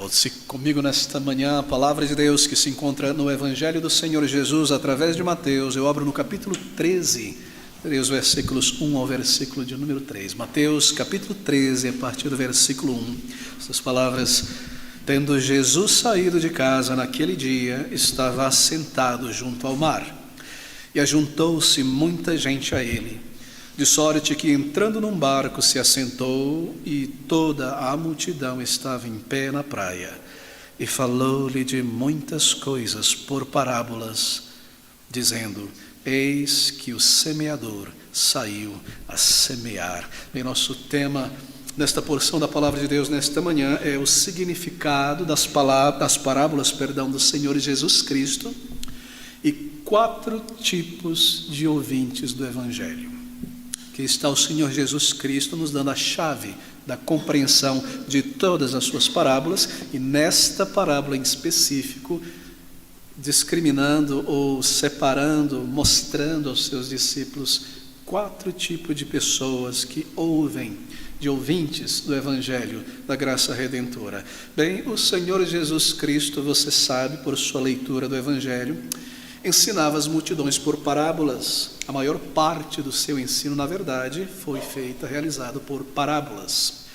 Volte-se comigo nesta manhã, a palavra de Deus que se encontra no Evangelho do Senhor Jesus através de Mateus. Eu abro no capítulo 13, os versículos 1 ao versículo de número 3. Mateus capítulo 13, a partir do versículo 1. Essas palavras: tendo Jesus saído de casa naquele dia, estava assentado junto ao mar, e ajuntou-se muita gente a ele, de sorte que, entrando num barco, se assentou, e toda a multidão estava em pé na praia. E falou-lhe de muitas coisas por parábolas, dizendo: eis que o semeador saiu a semear. Bem, nosso tema nesta porção da palavra de Deus nesta manhã é o significado das parábolas do Senhor Jesus Cristo e 4 tipos de ouvintes do Evangelho. Que está o Senhor Jesus Cristo nos dando a chave da compreensão de todas as suas parábolas, e nesta parábola em específico, discriminando ou separando, mostrando aos seus discípulos 4 tipos de pessoas que ouvem, de ouvintes do Evangelho da graça redentora. Bem, o Senhor Jesus Cristo, você sabe por sua leitura do Evangelho, ensinava as multidões por parábolas. A maior parte do seu ensino, na verdade, foi realizado por parábolas.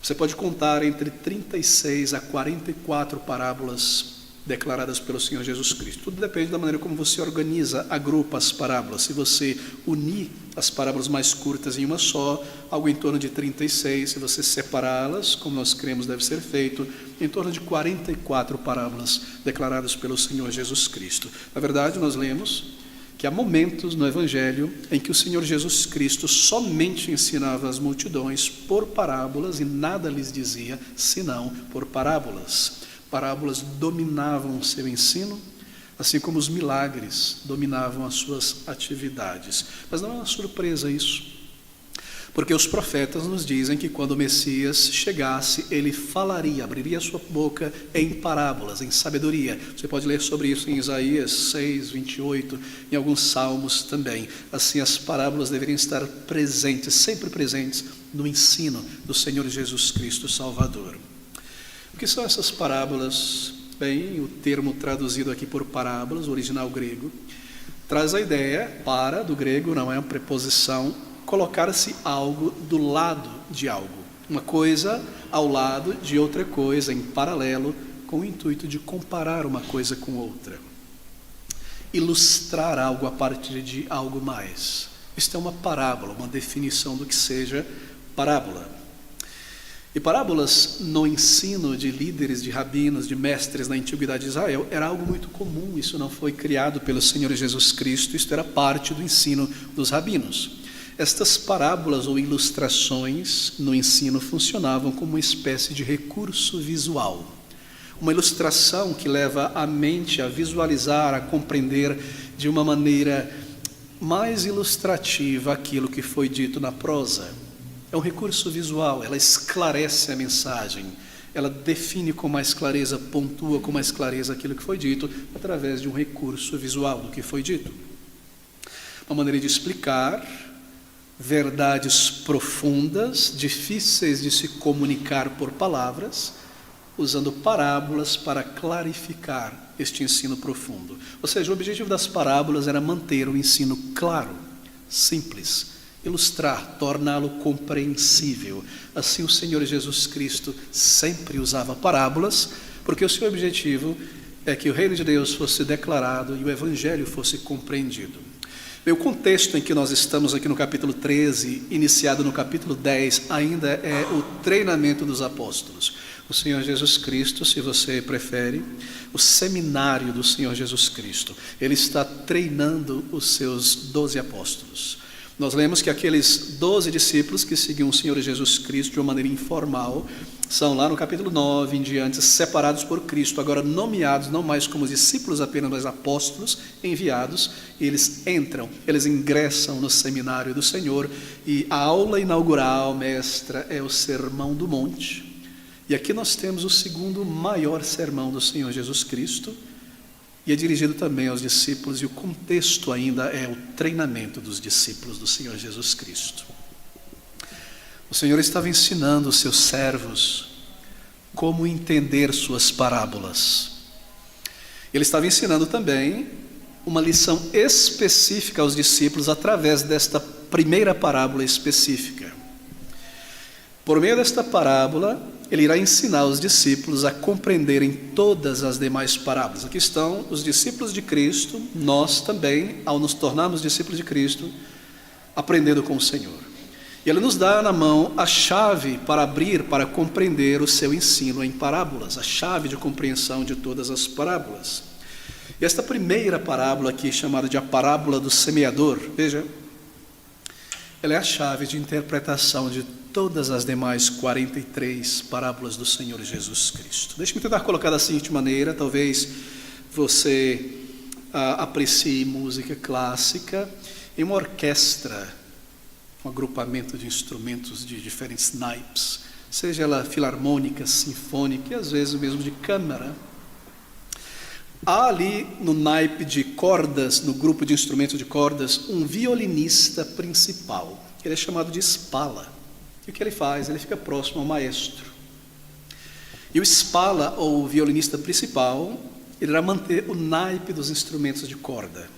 Você pode contar entre 36 a 44 parábolas declaradas pelo Senhor Jesus Cristo. Tudo depende da maneira como você organiza, agrupa as parábolas. Se você unir as parábolas mais curtas em uma só, algo em torno de 36. Se você separá-las, como nós cremos deve ser feito, em torno de 44 parábolas declaradas pelo Senhor Jesus Cristo. Na verdade, nós lemos que há momentos no Evangelho em que o Senhor Jesus Cristo somente ensinava as multidões por parábolas e nada lhes dizia senão por parábolas. Parábolas dominavam o seu ensino, assim como os milagres dominavam as suas atividades. Mas não é uma surpresa isso, porque os profetas nos dizem que quando o Messias chegasse, ele falaria, abriria a sua boca em parábolas, em sabedoria. Você pode ler sobre isso em Isaías 6, 28, em alguns salmos também. Assim, as parábolas deveriam estar presentes, sempre presentes, no ensino do Senhor Jesus Cristo Salvador. O que são essas parábolas? Bem, o termo traduzido aqui por parábolas, o original grego, traz a ideia, do grego, não é uma preposição, colocar-se algo do lado de algo. Uma coisa ao lado de outra coisa, em paralelo, com o intuito de comparar uma coisa com outra. Ilustrar algo a partir de algo mais. Isto é uma parábola, uma definição do que seja parábola. E parábolas no ensino de líderes, de rabinos, de mestres na antiguidade de Israel era algo muito comum. Isso não foi criado pelo Senhor Jesus Cristo, isso era parte do ensino dos rabinos. Estas parábolas ou ilustrações no ensino funcionavam como uma espécie de recurso visual. Uma ilustração que leva a mente a visualizar, a compreender de uma maneira mais ilustrativa aquilo que foi dito na prosa. É um recurso visual, ela esclarece a mensagem, ela define com mais clareza, pontua com mais clareza aquilo que foi dito, através de um recurso visual do que foi dito. Uma maneira de explicar verdades profundas, difíceis de se comunicar por palavras, usando parábolas para clarificar este ensino profundo. Ou seja, o objetivo das parábolas era manter o ensino claro, simples, ilustrar, torná-lo compreensível. Assim o Senhor Jesus Cristo sempre usava parábolas, porque o seu objetivo é que o reino de Deus fosse declarado e o Evangelho fosse compreendido. Bem, o contexto em que nós estamos aqui no capítulo 13, iniciado no capítulo 10, ainda é o treinamento dos apóstolos. O Senhor Jesus Cristo, se você prefere, o seminário do Senhor Jesus Cristo, ele está treinando os seus 12 apóstolos. Nós lemos que aqueles 12 discípulos que seguiam o Senhor Jesus Cristo de uma maneira informal, são lá no capítulo 9 em diante, separados por Cristo, agora nomeados não mais como discípulos apenas, mas apóstolos enviados. Eles entram, eles ingressam no seminário do Senhor, e a aula inaugural, mestra, é o Sermão do Monte. E aqui nós temos o segundo maior sermão do Senhor Jesus Cristo, e é dirigido também aos discípulos, e o contexto ainda é o treinamento dos discípulos do Senhor Jesus Cristo. O Senhor estava ensinando os seus servos como entender suas parábolas. Ele estava ensinando também uma lição específica aos discípulos através desta primeira parábola específica. Por meio desta parábola, ele irá ensinar os discípulos a compreenderem todas as demais parábolas. Aqui estão os discípulos de Cristo, nós também, ao nos tornarmos discípulos de Cristo, aprendendo com o Senhor. E ele nos dá na mão a chave para abrir, para compreender o seu ensino em parábolas, a chave de compreensão de todas as parábolas. E esta primeira parábola aqui, chamada de a parábola do semeador, veja, ela é a chave de interpretação de todas as demais 43 parábolas do Senhor Jesus Cristo. Deixe-me tentar colocar da seguinte maneira, talvez você aprecie música clássica em uma orquestra, um agrupamento de instrumentos de diferentes naipes, seja ela filarmônica, sinfônica e às vezes mesmo de câmara. Há ali no naipe de cordas, no grupo de instrumentos de cordas, um violinista principal. Ele é chamado de Spala. E o que ele faz? Ele fica próximo ao maestro. E o Spala, ou o violinista principal, ele irá manter o naipe dos instrumentos de corda.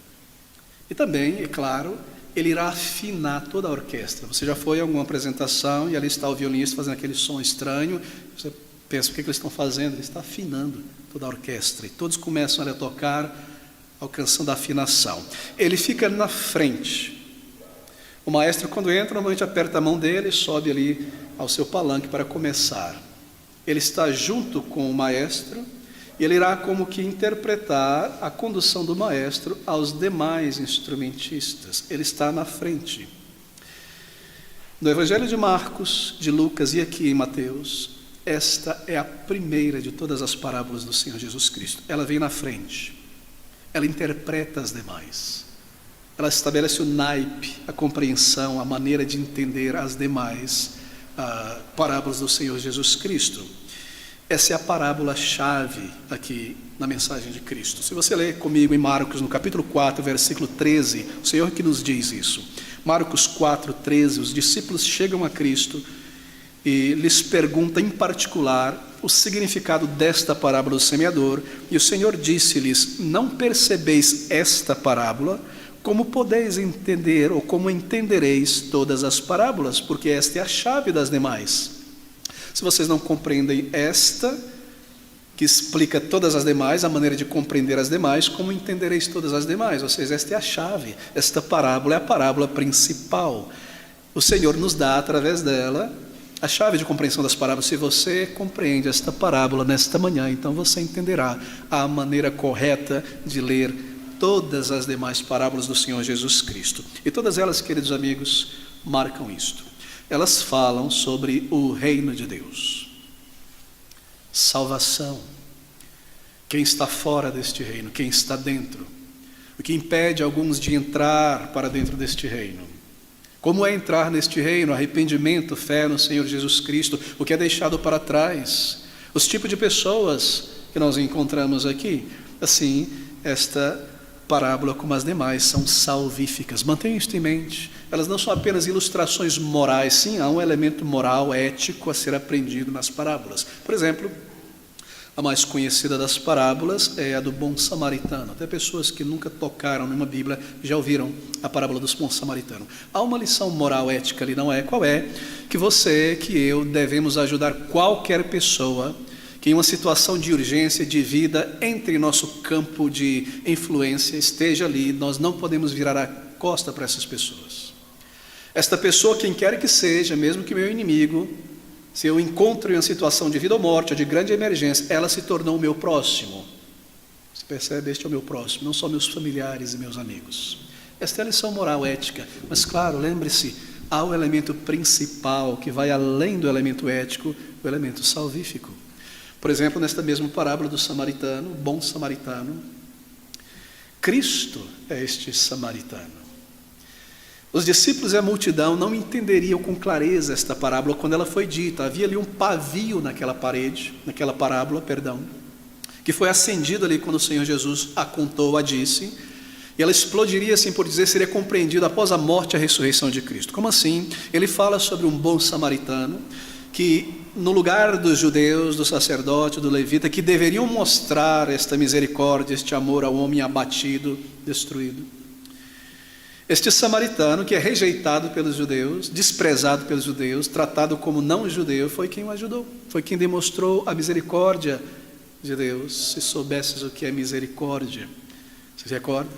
E também, é claro, ele irá afinar toda a orquestra. Você já foi a alguma apresentação e ali está o violinista fazendo aquele som estranho. Você pensa, o que eles estão fazendo? Ele está afinando toda a orquestra. E todos começam a tocar, alcançando a afinação. Ele fica na frente. O maestro, quando entra, normalmente aperta a mão dele e sobe ali ao seu palanque para começar. Ele está junto com o maestro e ele irá como que interpretar a condução do maestro aos demais instrumentistas. Ele está na frente. No Evangelho de Marcos, de Lucas e aqui em Mateus, esta é a primeira de todas as parábolas do Senhor Jesus Cristo. Ela vem na frente. Ela interpreta as demais. Ela estabelece o naipe, a compreensão, a maneira de entender as demais parábolas do Senhor Jesus Cristo. Essa é a parábola-chave aqui na mensagem de Cristo. Se você ler comigo em Marcos, no capítulo 4, versículo 13, o Senhor que nos diz isso. Marcos 4, 13, os discípulos chegam a Cristo e lhes pergunta em particular o significado desta parábola do semeador. E o Senhor disse-lhes: não percebeis esta parábola? Como podeis entender, ou como entendereis todas as parábolas? Porque esta é a chave das demais. Se vocês não compreendem esta, que explica todas as demais, a maneira de compreender as demais, como entendereis todas as demais? Ou seja, esta é a chave, esta parábola é a parábola principal. O Senhor nos dá, através dela, a chave de compreensão das parábolas. Se você compreende esta parábola nesta manhã, então você entenderá a maneira correta de ler todas as demais parábolas do Senhor Jesus Cristo. E todas elas, queridos amigos, marcam isto. Elas falam sobre o reino de Deus. Salvação. Quem está fora deste reino, quem está dentro. O que impede alguns de entrar para dentro deste reino. Como é entrar neste reino? Arrependimento, fé no Senhor Jesus Cristo, o que é deixado para trás. Os tipos de pessoas que nós encontramos aqui. Assim, esta parábola, como as demais, são salvíficas. Mantenha isto em mente. Elas não são apenas ilustrações morais. Sim, há um elemento moral, ético a ser aprendido nas parábolas. Por exemplo, a mais conhecida das parábolas é a do bom samaritano. Até pessoas que nunca tocaram numa Bíblia já ouviram a parábola do bom samaritano. Há uma lição moral, ética ali, não é? Qual é? Que você, que eu, devemos ajudar qualquer pessoa que em uma situação de urgência, de vida, entre nosso campo de influência, esteja ali. Nós não podemos virar a costa para essas pessoas. Esta pessoa, quem quer que seja, mesmo que meu inimigo, se eu encontro em uma situação de vida ou morte, ou de grande emergência, ela se tornou o meu próximo. Você percebe? Este é o meu próximo, não só meus familiares e meus amigos. Esta é a lição moral, ética. Mas claro, lembre-se, há o elemento principal, que vai além do elemento ético, o elemento salvífico. Por exemplo, nesta mesma parábola do samaritano, o bom samaritano, Cristo é este samaritano. Os discípulos e a multidão não entenderiam com clareza esta parábola quando ela foi dita. Havia ali um pavio naquela parábola, que foi acendido ali quando o Senhor Jesus a contou, a disse, e ela explodiria, assim por dizer, seria compreendida após a morte e a ressurreição de Cristo. Como assim? Ele fala sobre um bom samaritano que no lugar dos judeus, do sacerdote, do levita, que deveriam mostrar esta misericórdia, este amor ao homem abatido, destruído, este samaritano, que é rejeitado pelos judeus, desprezado pelos judeus, tratado como não judeu, foi quem o ajudou, foi quem demonstrou a misericórdia de Deus. Se soubesses o que é misericórdia, você se recorda?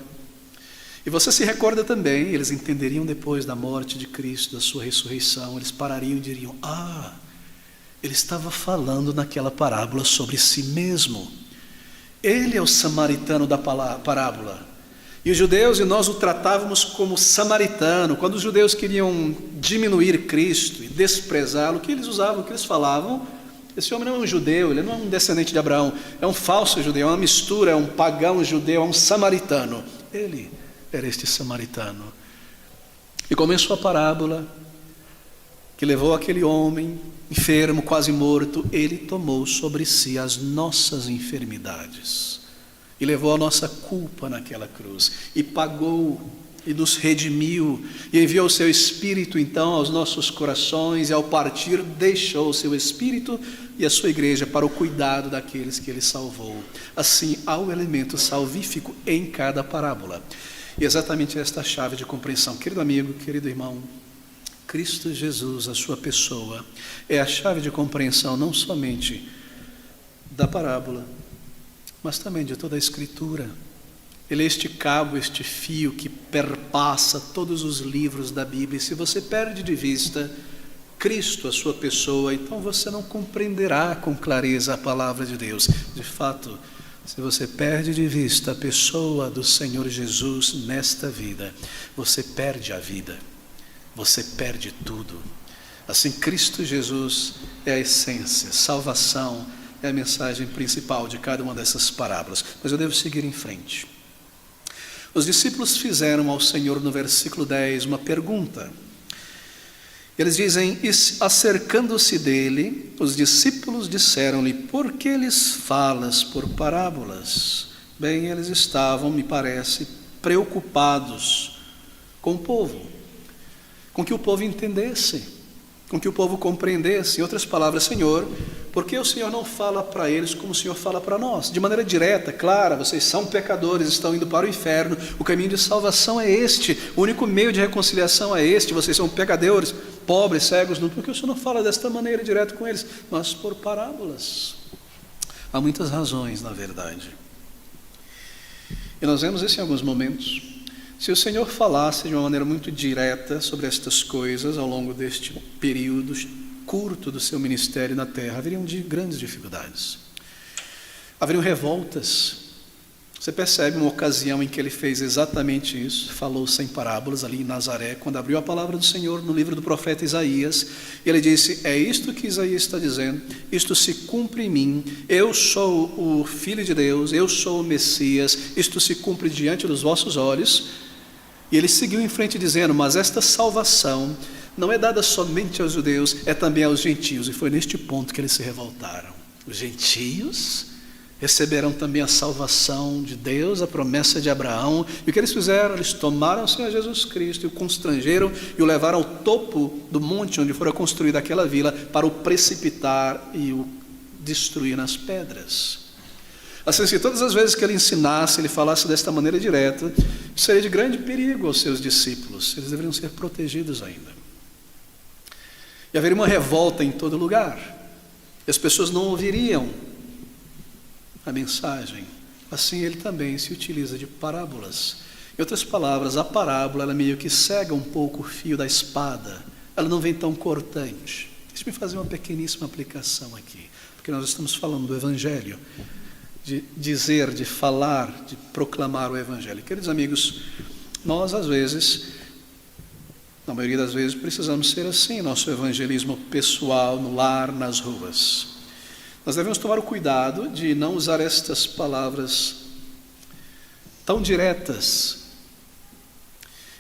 E você se recorda também, eles entenderiam depois da morte de Cristo, da sua ressurreição, eles parariam e diriam: ele estava falando naquela parábola sobre si mesmo. Ele é o samaritano da parábola. E os judeus e nós o tratávamos como samaritano. Quando os judeus queriam diminuir Cristo e desprezá-lo, o que eles usavam, o que eles falavam? Esse homem não é um judeu, ele não é um descendente de Abraão, é um falso judeu, é uma mistura, é um pagão judeu, é um samaritano. Ele era este samaritano. E começou a parábola que levou aquele homem enfermo, quase morto. Ele tomou sobre si as nossas enfermidades e levou a nossa culpa naquela cruz, e pagou, e nos redimiu, e enviou o seu Espírito então aos nossos corações, e ao partir deixou o seu Espírito e a sua igreja para o cuidado daqueles que ele salvou. Assim há o elemento salvífico em cada parábola, e exatamente esta chave de compreensão. Querido amigo, querido irmão, Cristo Jesus, a sua pessoa, é a chave de compreensão não somente da parábola, mas também de toda a Escritura. Ele é este cabo, este fio que perpassa todos os livros da Bíblia. E se você perde de vista Cristo, a sua pessoa, então você não compreenderá com clareza a palavra de Deus. De fato, se você perde de vista a pessoa do Senhor Jesus nesta vida, você perde a vida, você perde tudo. Assim, Cristo Jesus é a essência, salvação é a mensagem principal de cada uma dessas parábolas. Mas eu devo seguir em frente. Os discípulos fizeram ao Senhor, no versículo 10, uma pergunta. Eles dizem: acercando-se dele, os discípulos disseram-lhe: por que lhes falas por parábolas? Bem, eles estavam, me parece, preocupados com o povo, com que o povo entendesse, com que o povo compreendesse. Em outras palavras, Senhor, por que o Senhor não fala para eles como o Senhor fala para nós? De maneira direta, clara: vocês são pecadores, estão indo para o inferno, o caminho de salvação é este, o único meio de reconciliação é este, vocês são pecadores, pobres, cegos, por que o Senhor não fala desta maneira direto com eles? Mas por parábolas. Há muitas razões, na verdade. E nós vemos isso em alguns momentos. Se o Senhor falasse de uma maneira muito direta sobre estas coisas ao longo deste período curto do seu ministério na terra, haveriam grandes dificuldades, haveriam revoltas. Você percebe uma ocasião em que ele fez exatamente isso, falou sem parábolas ali em Nazaré, quando abriu a palavra do Senhor no livro do profeta Isaías, e ele disse: é isto que Isaías está dizendo, isto se cumpre em mim, eu sou o Filho de Deus, eu sou o Messias, isto se cumpre diante dos vossos olhos. E ele seguiu em frente dizendo: mas esta salvação não é dada somente aos judeus, é também aos gentios. E foi neste ponto que eles se revoltaram. Os gentios receberão também a salvação de Deus, a promessa de Abraão. E o que eles fizeram? Eles tomaram o Senhor Jesus Cristo e o constrangeram e o levaram ao topo do monte onde fora construída aquela vila, para o precipitar e o destruir nas pedras. Assim, se todas as vezes que ele ensinasse, ele falasse desta maneira direta, seria de grande perigo aos seus discípulos. Eles deveriam ser protegidos ainda. E haveria uma revolta em todo lugar. E as pessoas não ouviriam a mensagem. Assim, ele também se utiliza de parábolas. Em outras palavras, a parábola, ela meio que cega um pouco o fio da espada. Ela não vem tão cortante. Deixa-me fazer uma pequeníssima aplicação aqui, porque nós estamos falando do Evangelho, de dizer, de falar, de proclamar o Evangelho. Queridos amigos, nós às vezes, na maioria das vezes, precisamos ser assim, nosso evangelismo pessoal, no lar, nas ruas. Nós devemos tomar o cuidado de não usar estas palavras tão diretas.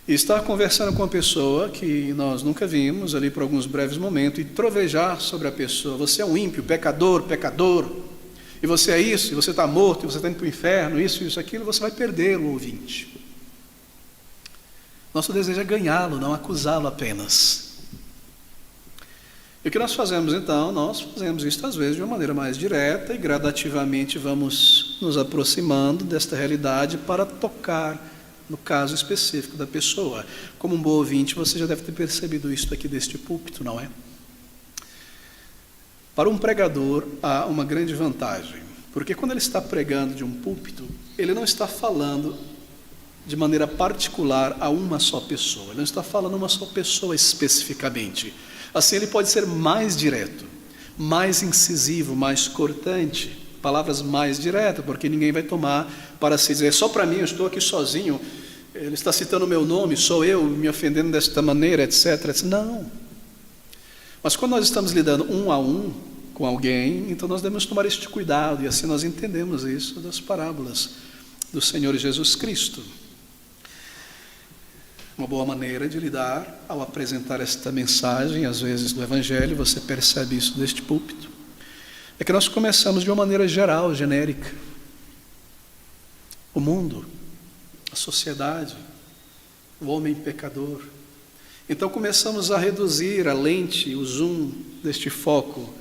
E estar conversando com uma pessoa que nós nunca vimos ali por alguns breves momentos e trovejar sobre a pessoa: você é um ímpio, pecador, e você é isso, e você está morto, e você está indo para o inferno, isso, aquilo, você vai perder o ouvinte. Nosso desejo é ganhá-lo, não acusá-lo apenas. E o que nós fazemos então? Nós fazemos isso às vezes de uma maneira mais direta e gradativamente vamos nos aproximando desta realidade para tocar no caso específico da pessoa. Como um bom ouvinte, você já deve ter percebido isso aqui deste púlpito, não é? Para um pregador há uma grande vantagem, porque quando ele está pregando de um púlpito, ele não está falando de maneira particular a uma só pessoa, ele não está falando a uma só pessoa especificamente. Assim ele pode ser mais direto, mais incisivo, mais cortante, palavras mais diretas, porque ninguém vai tomar para se dizer, só para mim, eu estou aqui sozinho, ele está citando o meu nome, sou eu me ofendendo desta maneira, etc, etc. Não. Mas quando nós estamos lidando um a um com alguém, então nós devemos tomar este cuidado, e assim nós entendemos isso das parábolas do Senhor Jesus Cristo. Uma boa maneira de lidar ao apresentar esta mensagem, às vezes do Evangelho, você percebe isso deste púlpito, é que nós começamos de uma maneira geral, genérica. O mundo, a sociedade, o homem pecador. Então começamos a reduzir a lente, o zoom deste foco,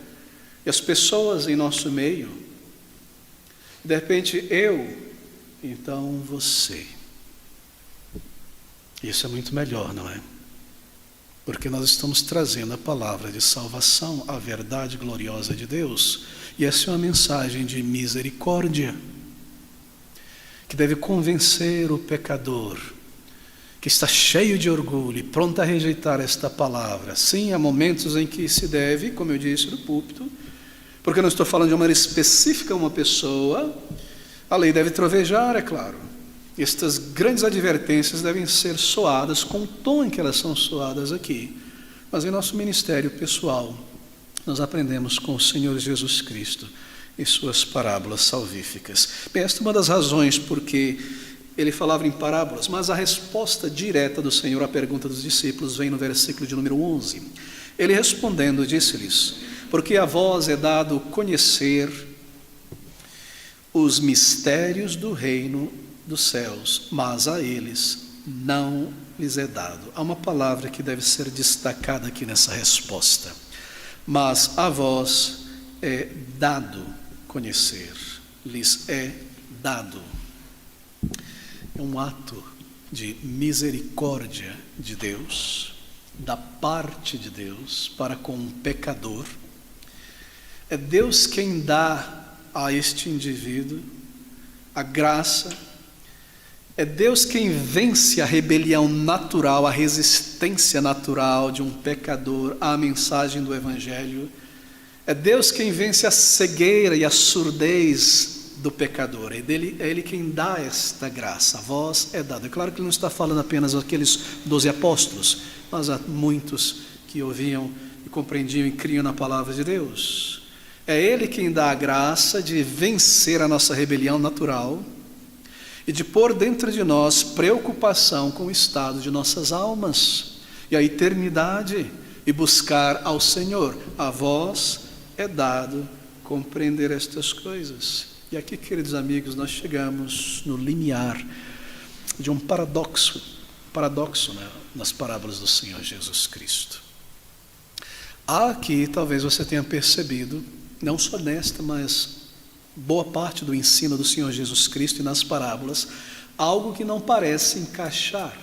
e as pessoas em nosso meio. De repente, eu, então você. Isso é muito melhor, não é? Porque nós estamos trazendo a palavra de salvação, a verdade gloriosa de Deus. E essa é uma mensagem de misericórdia, que deve convencer o pecador, que está cheio de orgulho e pronto a rejeitar esta palavra. Sim, há momentos em que se deve, como eu disse no púlpito, porque eu não estou falando de uma maneira específica a uma pessoa, a lei deve trovejar, é claro. Estas grandes advertências devem ser soadas com o tom em que elas são soadas aqui. Mas em nosso ministério pessoal, nós aprendemos com o Senhor Jesus Cristo e suas parábolas salvíficas. Bem, esta é uma das razões porque ele falava em parábolas, mas a resposta direta do Senhor à pergunta dos discípulos vem no versículo de número 11. Ele respondendo disse-lhes, porque a vós é dado conhecer os mistérios do reino dos céus, mas a eles não lhes é dado. Há uma palavra que deve ser destacada aqui nessa resposta. Mas a vós é dado conhecer, lhes é dado. É um ato de misericórdia de Deus, da parte de Deus para com um pecador. É Deus quem dá a este indivíduo a graça. É Deus quem vence a rebelião natural, a resistência natural de um pecador à mensagem do Evangelho. É Deus quem vence a cegueira e a surdez do pecador. É Ele quem dá esta graça. A vós é dada. É claro que Ele não está falando apenas aqueles 12 apóstolos, mas há muitos que ouviam e compreendiam e criam na palavra de Deus. É Ele quem dá a graça de vencer a nossa rebelião natural e de pôr dentro de nós preocupação com o estado de nossas almas e a eternidade e buscar ao Senhor. A vós é dado compreender estas coisas. E aqui, queridos amigos, nós chegamos no limiar de um paradoxo, né, nas parábolas do Senhor Jesus Cristo. Há aqui, talvez você tenha percebido, não só nesta, mas boa parte do ensino do Senhor Jesus Cristo e nas parábolas, algo que não parece encaixar.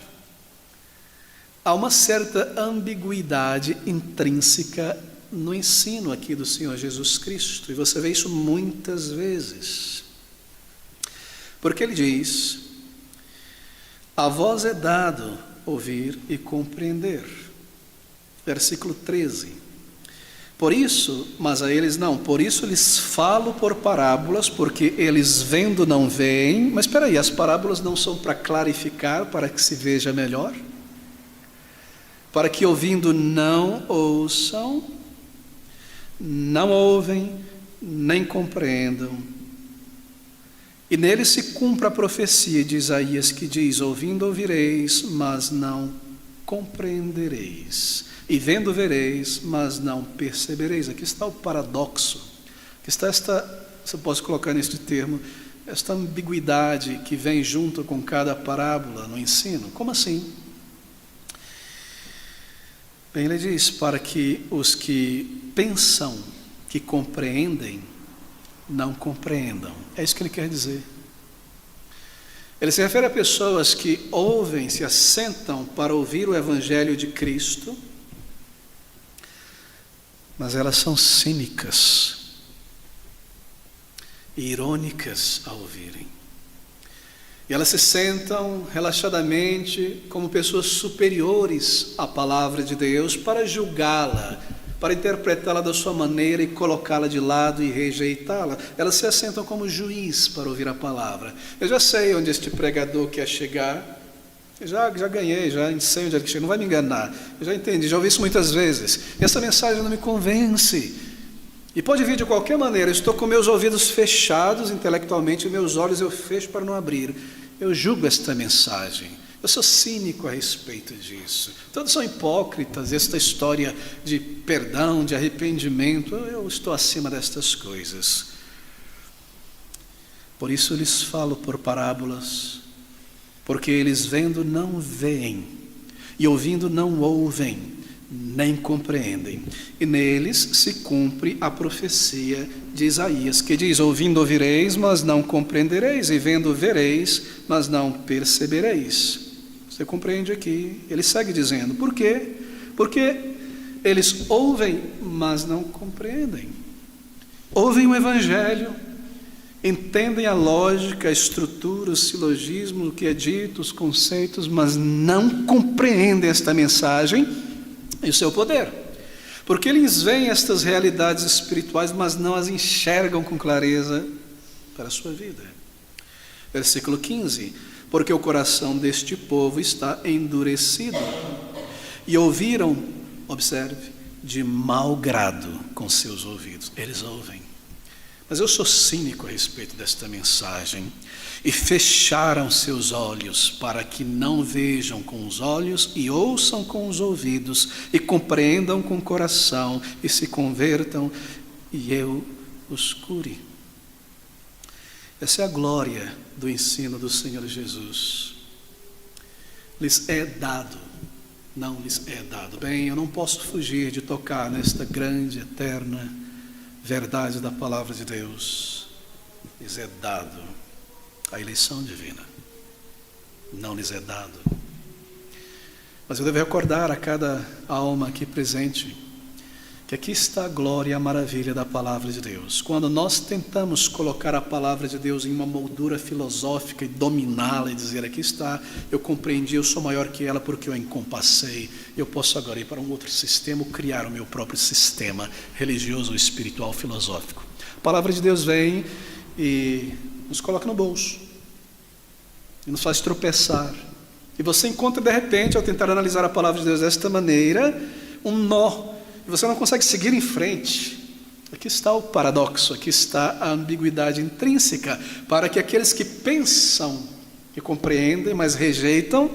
Há uma certa ambiguidade intrínseca no ensino aqui do Senhor Jesus Cristo, e você vê isso muitas vezes. Porque ele diz, a vós é dado ouvir e compreender. Versículo 13. Por isso, mas a eles não, por isso lhes falo por parábolas, porque eles vendo não veem. Mas espera aí, as parábolas não são para clarificar, para que se veja melhor? Para que ouvindo não ouçam, não ouvem, nem compreendam. E nele se cumpre a profecia de Isaías que diz, ouvindo ouvireis, mas não compreendereis. E vendo vereis, mas não percebereis. Aqui está o paradoxo. Aqui está esta, se eu posso colocar neste termo, esta ambiguidade que vem junto com cada parábola no ensino. Como assim? Bem, ele diz para que os que pensam que compreendem, não compreendam. É isso que ele quer dizer. Ele se refere a pessoas que ouvem, se assentam para ouvir o Evangelho de Cristo, mas elas são cínicas e irônicas ao ouvirem. E elas se sentam relaxadamente como pessoas superiores à palavra de Deus para julgá-la, para interpretá-la da sua maneira e colocá-la de lado e rejeitá-la. Elas se assentam como juiz para ouvir a palavra. Eu já sei onde este pregador quer chegar. Eu já ganhei, já sei onde ele chega. Não vai me enganar. Eu já entendi, já ouvi isso muitas vezes. E essa mensagem não me convence. E pode vir de qualquer maneira. Eu estou com meus ouvidos fechados intelectualmente e meus olhos eu fecho para não abrir. Eu julgo esta mensagem. Eu sou cínico a respeito disso. Todos são hipócritas. Esta história de perdão, de arrependimento, eu estou acima destas coisas. Por isso lhes falo por parábolas, porque eles vendo não veem, e ouvindo não ouvem, nem compreendem. E neles se cumpre a profecia de Isaías, que diz: ouvindo ouvireis, mas não compreendereis, e vendo vereis, mas não percebereis. Você compreende aqui? Ele segue dizendo, por quê? Porque eles ouvem, mas não compreendem. Ouvem o Evangelho, entendem a lógica, a estrutura, o silogismo, o que é dito, os conceitos, mas não compreendem esta mensagem e o seu poder. Porque eles veem estas realidades espirituais, mas não as enxergam com clareza para a sua vida. Versículo 15: porque o coração deste povo está endurecido, e ouviram, observe, de mau grado com seus ouvidos. Eles ouvem. Mas eu sou cínico a respeito desta mensagem. E fecharam seus olhos para que não vejam com os olhos e ouçam com os ouvidos e compreendam com o coração e se convertam e eu os cure. Essa é a glória do ensino do Senhor Jesus. Lhes é dado, não lhes é dado. Bem, eu não posso fugir de tocar nesta grande, eterna verdade da palavra de Deus. Lhes é dado a eleição divina, não lhes é dado. Mas eu devo recordar a cada alma aqui presente que aqui está a glória e a maravilha da palavra de Deus. Quando nós tentamos colocar a palavra de Deus em uma moldura filosófica e dominá-la e dizer: aqui está, eu compreendi, eu sou maior que ela porque eu a encompassei, eu posso agora ir para um outro sistema ou criar o meu próprio sistema religioso, espiritual, filosófico. A palavra de Deus vem e nos coloca no bolso e nos faz tropeçar. E você encontra de repente, ao tentar analisar a palavra de Deus desta maneira, um nó. E você não consegue seguir em frente. Aqui está o paradoxo, aqui está a ambiguidade intrínseca, para que aqueles que pensam, que compreendem, mas rejeitam,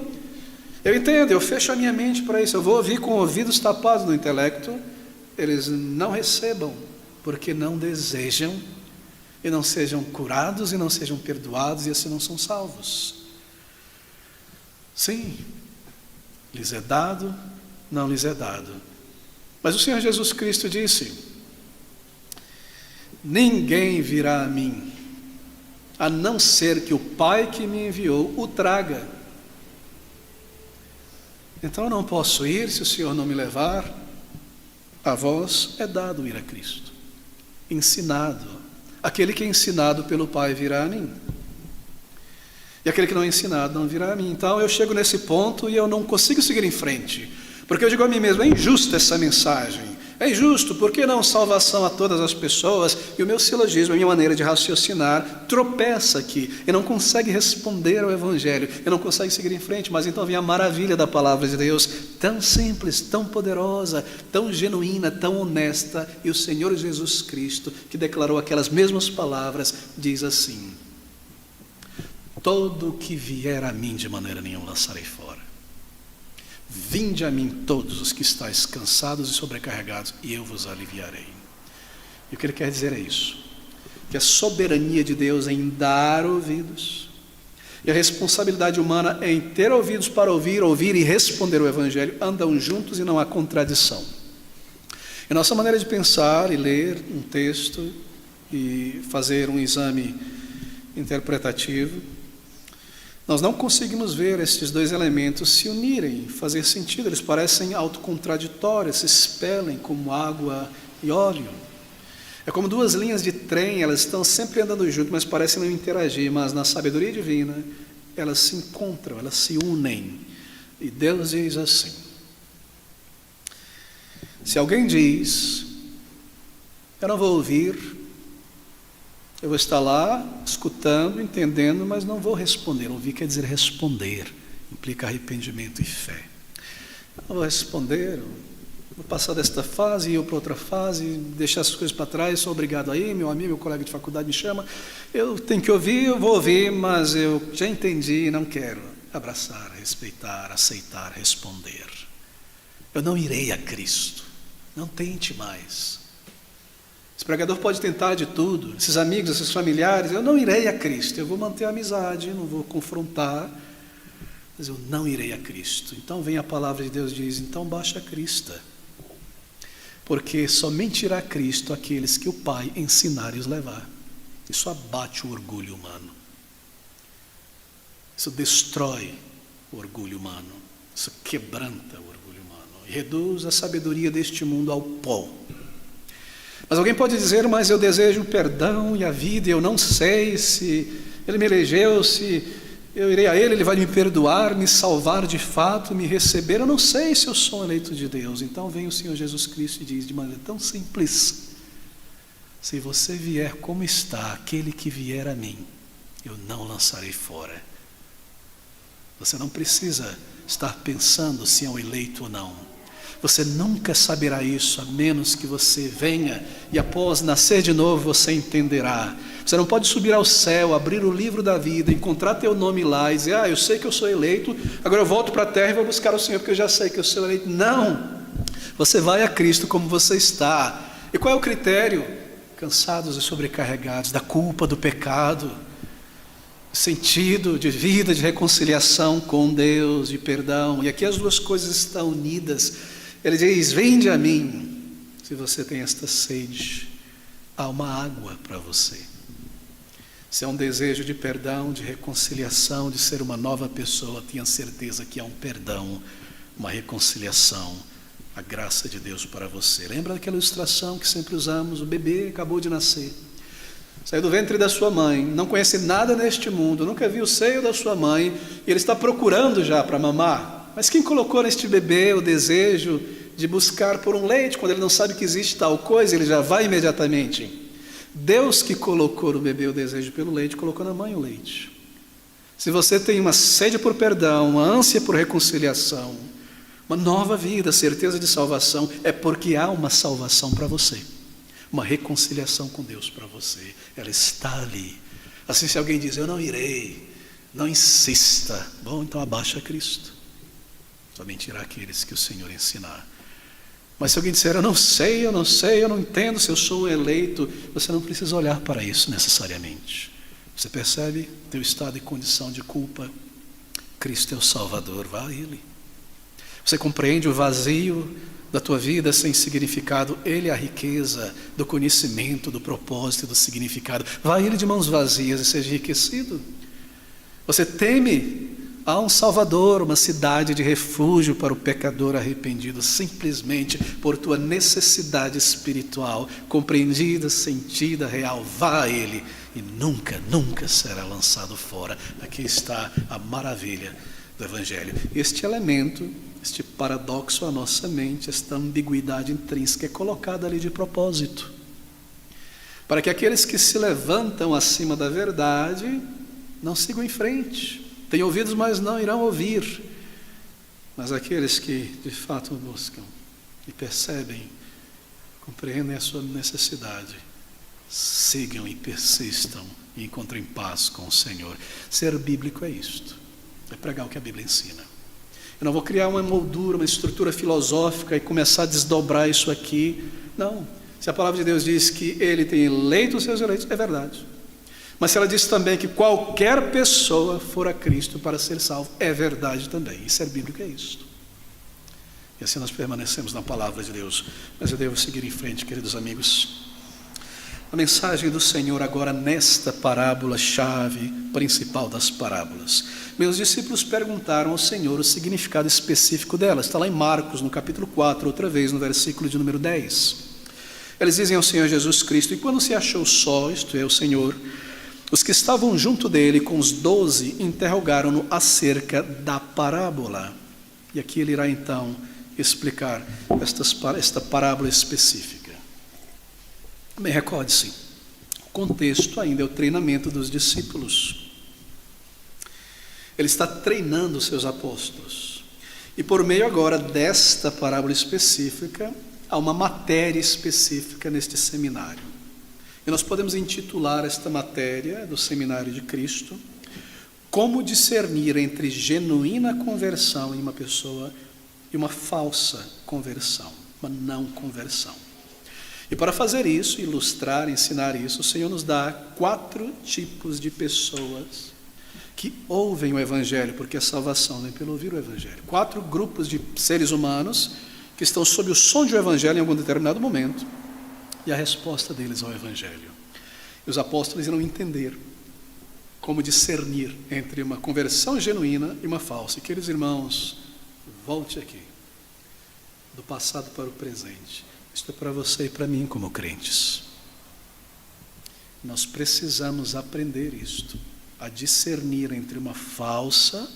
eu entendo, eu fecho a minha mente para isso, eu vou ouvir com ouvidos tapados no intelecto, eles não recebam, porque não desejam, e não sejam curados, e não sejam perdoados, e assim não são salvos. Sim, lhes é dado, não lhes é dado. Mas o Senhor Jesus Cristo disse: ninguém virá a mim, a não ser que o Pai que me enviou o traga. Então eu não posso ir se o Senhor não me levar. A vós é dado ir a Cristo, ensinado. Aquele que é ensinado pelo Pai virá a mim, e aquele que não é ensinado não virá a mim. Então eu chego nesse ponto e eu não consigo seguir em frente, porque eu digo a mim mesmo: é injusta essa mensagem, é injusto, por que não salvação a todas as pessoas? E o meu silogismo, a minha maneira de raciocinar tropeça aqui, e não consegue responder ao Evangelho, e não consegue seguir em frente. Mas então vem a maravilha da palavra de Deus, tão simples, tão poderosa, tão genuína, tão honesta, e o Senhor Jesus Cristo, que declarou aquelas mesmas palavras, diz assim: todo que vier a mim de maneira nenhuma lançarei fora. Vinde a mim todos os que estáis cansados e sobrecarregados, e eu vos aliviarei. E o que ele quer dizer é isso: que a soberania de Deus em dar ouvidos, E a responsabilidade humana em ter ouvidos para ouvir, ouvir e responder o Evangelho andam juntos e não há contradição. E nossa maneira de pensar e ler um texto e fazer um exame interpretativo, nós não conseguimos ver esses dois elementos se unirem, fazer sentido. Eles parecem autocontraditórios, se expelem como água e óleo. É como duas linhas de trem, elas estão sempre andando juntas, mas parecem não interagir. Mas na sabedoria divina, elas se encontram, elas se unem. E Deus diz assim: se alguém diz, eu não vou ouvir, eu vou estar lá, escutando, entendendo, mas não vou responder. Ouvir quer dizer responder, implica arrependimento e fé. Eu não vou responder, vou passar desta fase e ir para outra fase, deixar essas coisas para trás, sou obrigado a ir, meu amigo, meu colega de faculdade me chama, eu tenho que ouvir, eu vou ouvir, mas eu já entendi e não quero abraçar, respeitar, aceitar, responder. Eu não irei a Cristo, não tente mais. Esse pregador pode tentar de tudo, esses amigos, esses familiares, eu não irei a Cristo, eu vou manter a amizade, não vou confrontar, mas eu não irei a Cristo. Então vem a palavra de Deus e diz, então baixa a crista, porque somente irá a Cristo aqueles que o Pai ensinar e os levar. Isso abate o orgulho humano, isso destrói o orgulho humano, isso quebranta o orgulho humano e reduz a sabedoria deste mundo ao pó. Mas alguém pode dizer, mas eu desejo o perdão e a vida, e eu não sei se Ele me elegeu, se eu irei a Ele, Ele vai me perdoar, me salvar de fato, me receber, eu não sei se eu sou eleito de Deus. Então vem o Senhor Jesus Cristo e diz de maneira tão simples, se você vier como está, aquele que vier a mim, eu não lançarei fora. Você não precisa estar pensando se é um eleito ou não. Você nunca saberá isso, a menos que você venha e após nascer de novo você entenderá. Você não pode subir ao céu, abrir o livro da vida, encontrar teu nome lá e dizer, eu sei que eu sou eleito, agora eu volto para a terra e vou buscar o Senhor porque eu já sei que eu sou eleito. Não! Você vai a Cristo como você está. E qual é o critério? Cansados e sobrecarregados da culpa, do pecado, sentido de vida, de reconciliação com Deus, de perdão. E aqui as duas coisas estão unidas. Ele diz, vinde a mim, se você tem esta sede, há uma água para você. Se é um desejo de perdão, de reconciliação, de ser uma nova pessoa, tenha certeza que há um perdão, uma reconciliação, a graça de Deus para você. Lembra daquela ilustração que sempre usamos? O bebê acabou de nascer, saiu do ventre da sua mãe, não conhece nada neste mundo, nunca viu o seio da sua mãe, e ele está procurando já para mamar. Mas quem colocou neste bebê o desejo de buscar por um leite, quando ele não sabe que existe tal coisa, ele já vai imediatamente? Deus que colocou no bebê o desejo pelo leite, colocou na mãe o leite. Se você tem uma sede por perdão, uma ânsia por reconciliação, uma nova vida, certeza de salvação, é porque há uma salvação para você, uma reconciliação com Deus para você, ela está ali. Assim, se alguém diz, eu não irei, não insista, bom, então abaixa Cristo. Somente irá aqueles que o Senhor ensinar. Mas se alguém disser, eu não sei, eu não entendo se eu sou eleito, você não precisa olhar para isso necessariamente. Você percebe teu estado e condição de culpa? Cristo é o Salvador, vá a Ele. Você compreende o vazio da tua vida sem significado? Ele é a riqueza do conhecimento, do propósito e do significado. Vá a Ele de mãos vazias e seja enriquecido. Você teme? Há um Salvador, uma cidade de refúgio para o pecador arrependido, simplesmente por tua necessidade espiritual, compreendida, sentida, real. Vá a Ele e nunca, nunca será lançado fora. Aqui está a maravilha do Evangelho. Este elemento, este paradoxo à nossa mente, esta ambiguidade intrínseca é colocada ali de propósito, para que aqueles que se levantam acima da verdade não sigam em frente. Têm ouvidos, mas não irão ouvir. Mas aqueles que de fato buscam e percebem, compreendem a sua necessidade, sigam e persistam e encontrem paz com o Senhor. Ser bíblico é isto, é pregar o que a Bíblia ensina. Eu não vou criar uma moldura, uma estrutura filosófica e começar a desdobrar isso aqui. Não, se a palavra de Deus diz que Ele tem eleito os seus eleitos, é verdade. Mas se ela diz também que qualquer pessoa for a Cristo para ser salvo, é verdade também. Isso é bíblico, é isso. E assim nós permanecemos na palavra de Deus. Mas eu devo seguir em frente, queridos amigos. A mensagem do Senhor agora nesta parábola-chave principal das parábolas. Meus discípulos perguntaram ao Senhor o significado específico dela. Está lá em Marcos, no capítulo 4, outra vez, no versículo de número 10. Eles dizem ao Senhor Jesus Cristo: e quando se achou só, isto é, o Senhor, os que estavam junto dele com os 12 interrogaram-no acerca da parábola. E aqui ele irá então explicar esta parábola específica. Bem, recorde-se, o contexto ainda é o treinamento dos discípulos. Ele está treinando os seus apóstolos. E por meio agora desta parábola específica, há uma matéria específica neste seminário. E nós podemos intitular esta matéria do Seminário de Cristo: como discernir entre genuína conversão em uma pessoa e uma falsa conversão, uma não conversão. E para fazer isso, ilustrar, ensinar isso, o Senhor nos dá 4 tipos de pessoas que ouvem o Evangelho, porque a salvação vem pelo ouvir o Evangelho. 4 grupos de seres humanos que estão sob o som de um Evangelho em algum determinado momento, e a resposta deles ao Evangelho. E os apóstolos irão entender como discernir entre uma conversão genuína e uma falsa. E, queridos irmãos, volte aqui, do passado para o presente. Isto é para você e para mim como crentes. Nós precisamos aprender isto, a discernir entre uma falsa,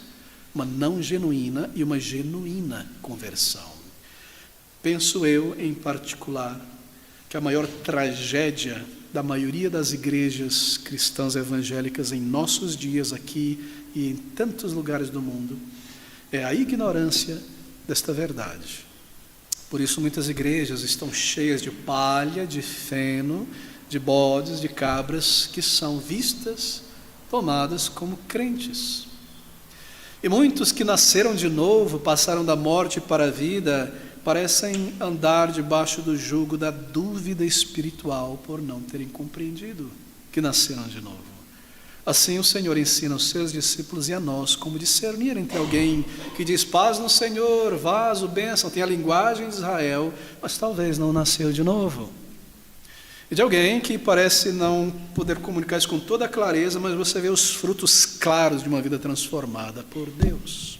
uma não genuína e uma genuína conversão. Penso eu, em particular, que a maior tragédia da maioria das igrejas cristãs evangélicas em nossos dias aqui e em tantos lugares do mundo é a ignorância desta verdade. Por isso muitas igrejas estão cheias de palha, de feno, de bodes, de cabras que são vistas, tomadas como crentes. E muitos que nasceram de novo, passaram da morte para a vida, parecem andar debaixo do jugo da dúvida espiritual por não terem compreendido que nasceram de novo. Assim o Senhor ensina aos seus discípulos e a nós como discernir entre alguém que diz paz no Senhor, vaso, bênção, tem a linguagem de Israel, mas talvez não nasceu de novo. E de alguém que parece não poder comunicar isso com toda a clareza, mas você vê os frutos claros de uma vida transformada por Deus.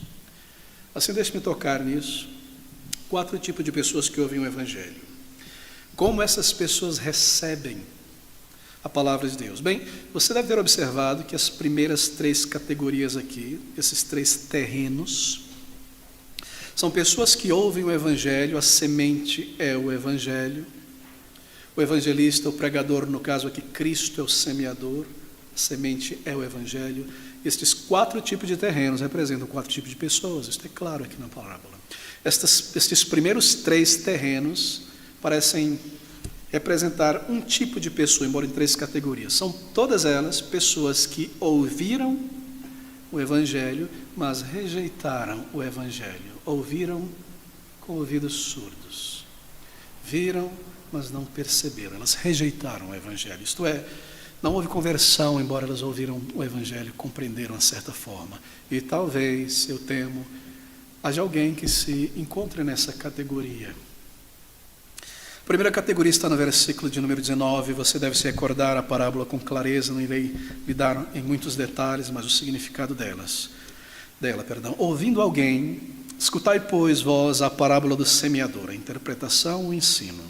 Assim, deixe-me tocar nisso. 4 tipos de pessoas que ouvem o Evangelho. Como essas pessoas recebem a palavra de Deus? Bem, você deve ter observado que as primeiras 3 categorias aqui, esses 3 terrenos, são pessoas que ouvem o Evangelho, a semente é o Evangelho, o evangelista, o pregador, no caso aqui, Cristo é o semeador, a semente é o Evangelho. Estes 4 tipos de terrenos representam 4 tipos de pessoas, isso é claro aqui na parábola. Estes primeiros 3 terrenos parecem representar um tipo de pessoa, embora em 3 categorias. São todas elas pessoas que ouviram o Evangelho, mas rejeitaram o Evangelho. Ouviram com ouvidos surdos. Viram, mas não perceberam. Elas rejeitaram o Evangelho. Isto é, não houve conversão, embora elas ouviram o Evangelho, compreenderam de certa forma. E talvez, eu temo, haja alguém que se encontre nessa categoria. A primeira categoria está no versículo de número 19, você deve se recordar a parábola com clareza, não irei lhe dar em muitos detalhes, mas o significado dela. Ouvindo alguém, escutai, pois, vós a parábola do semeador, a interpretação, o ensino.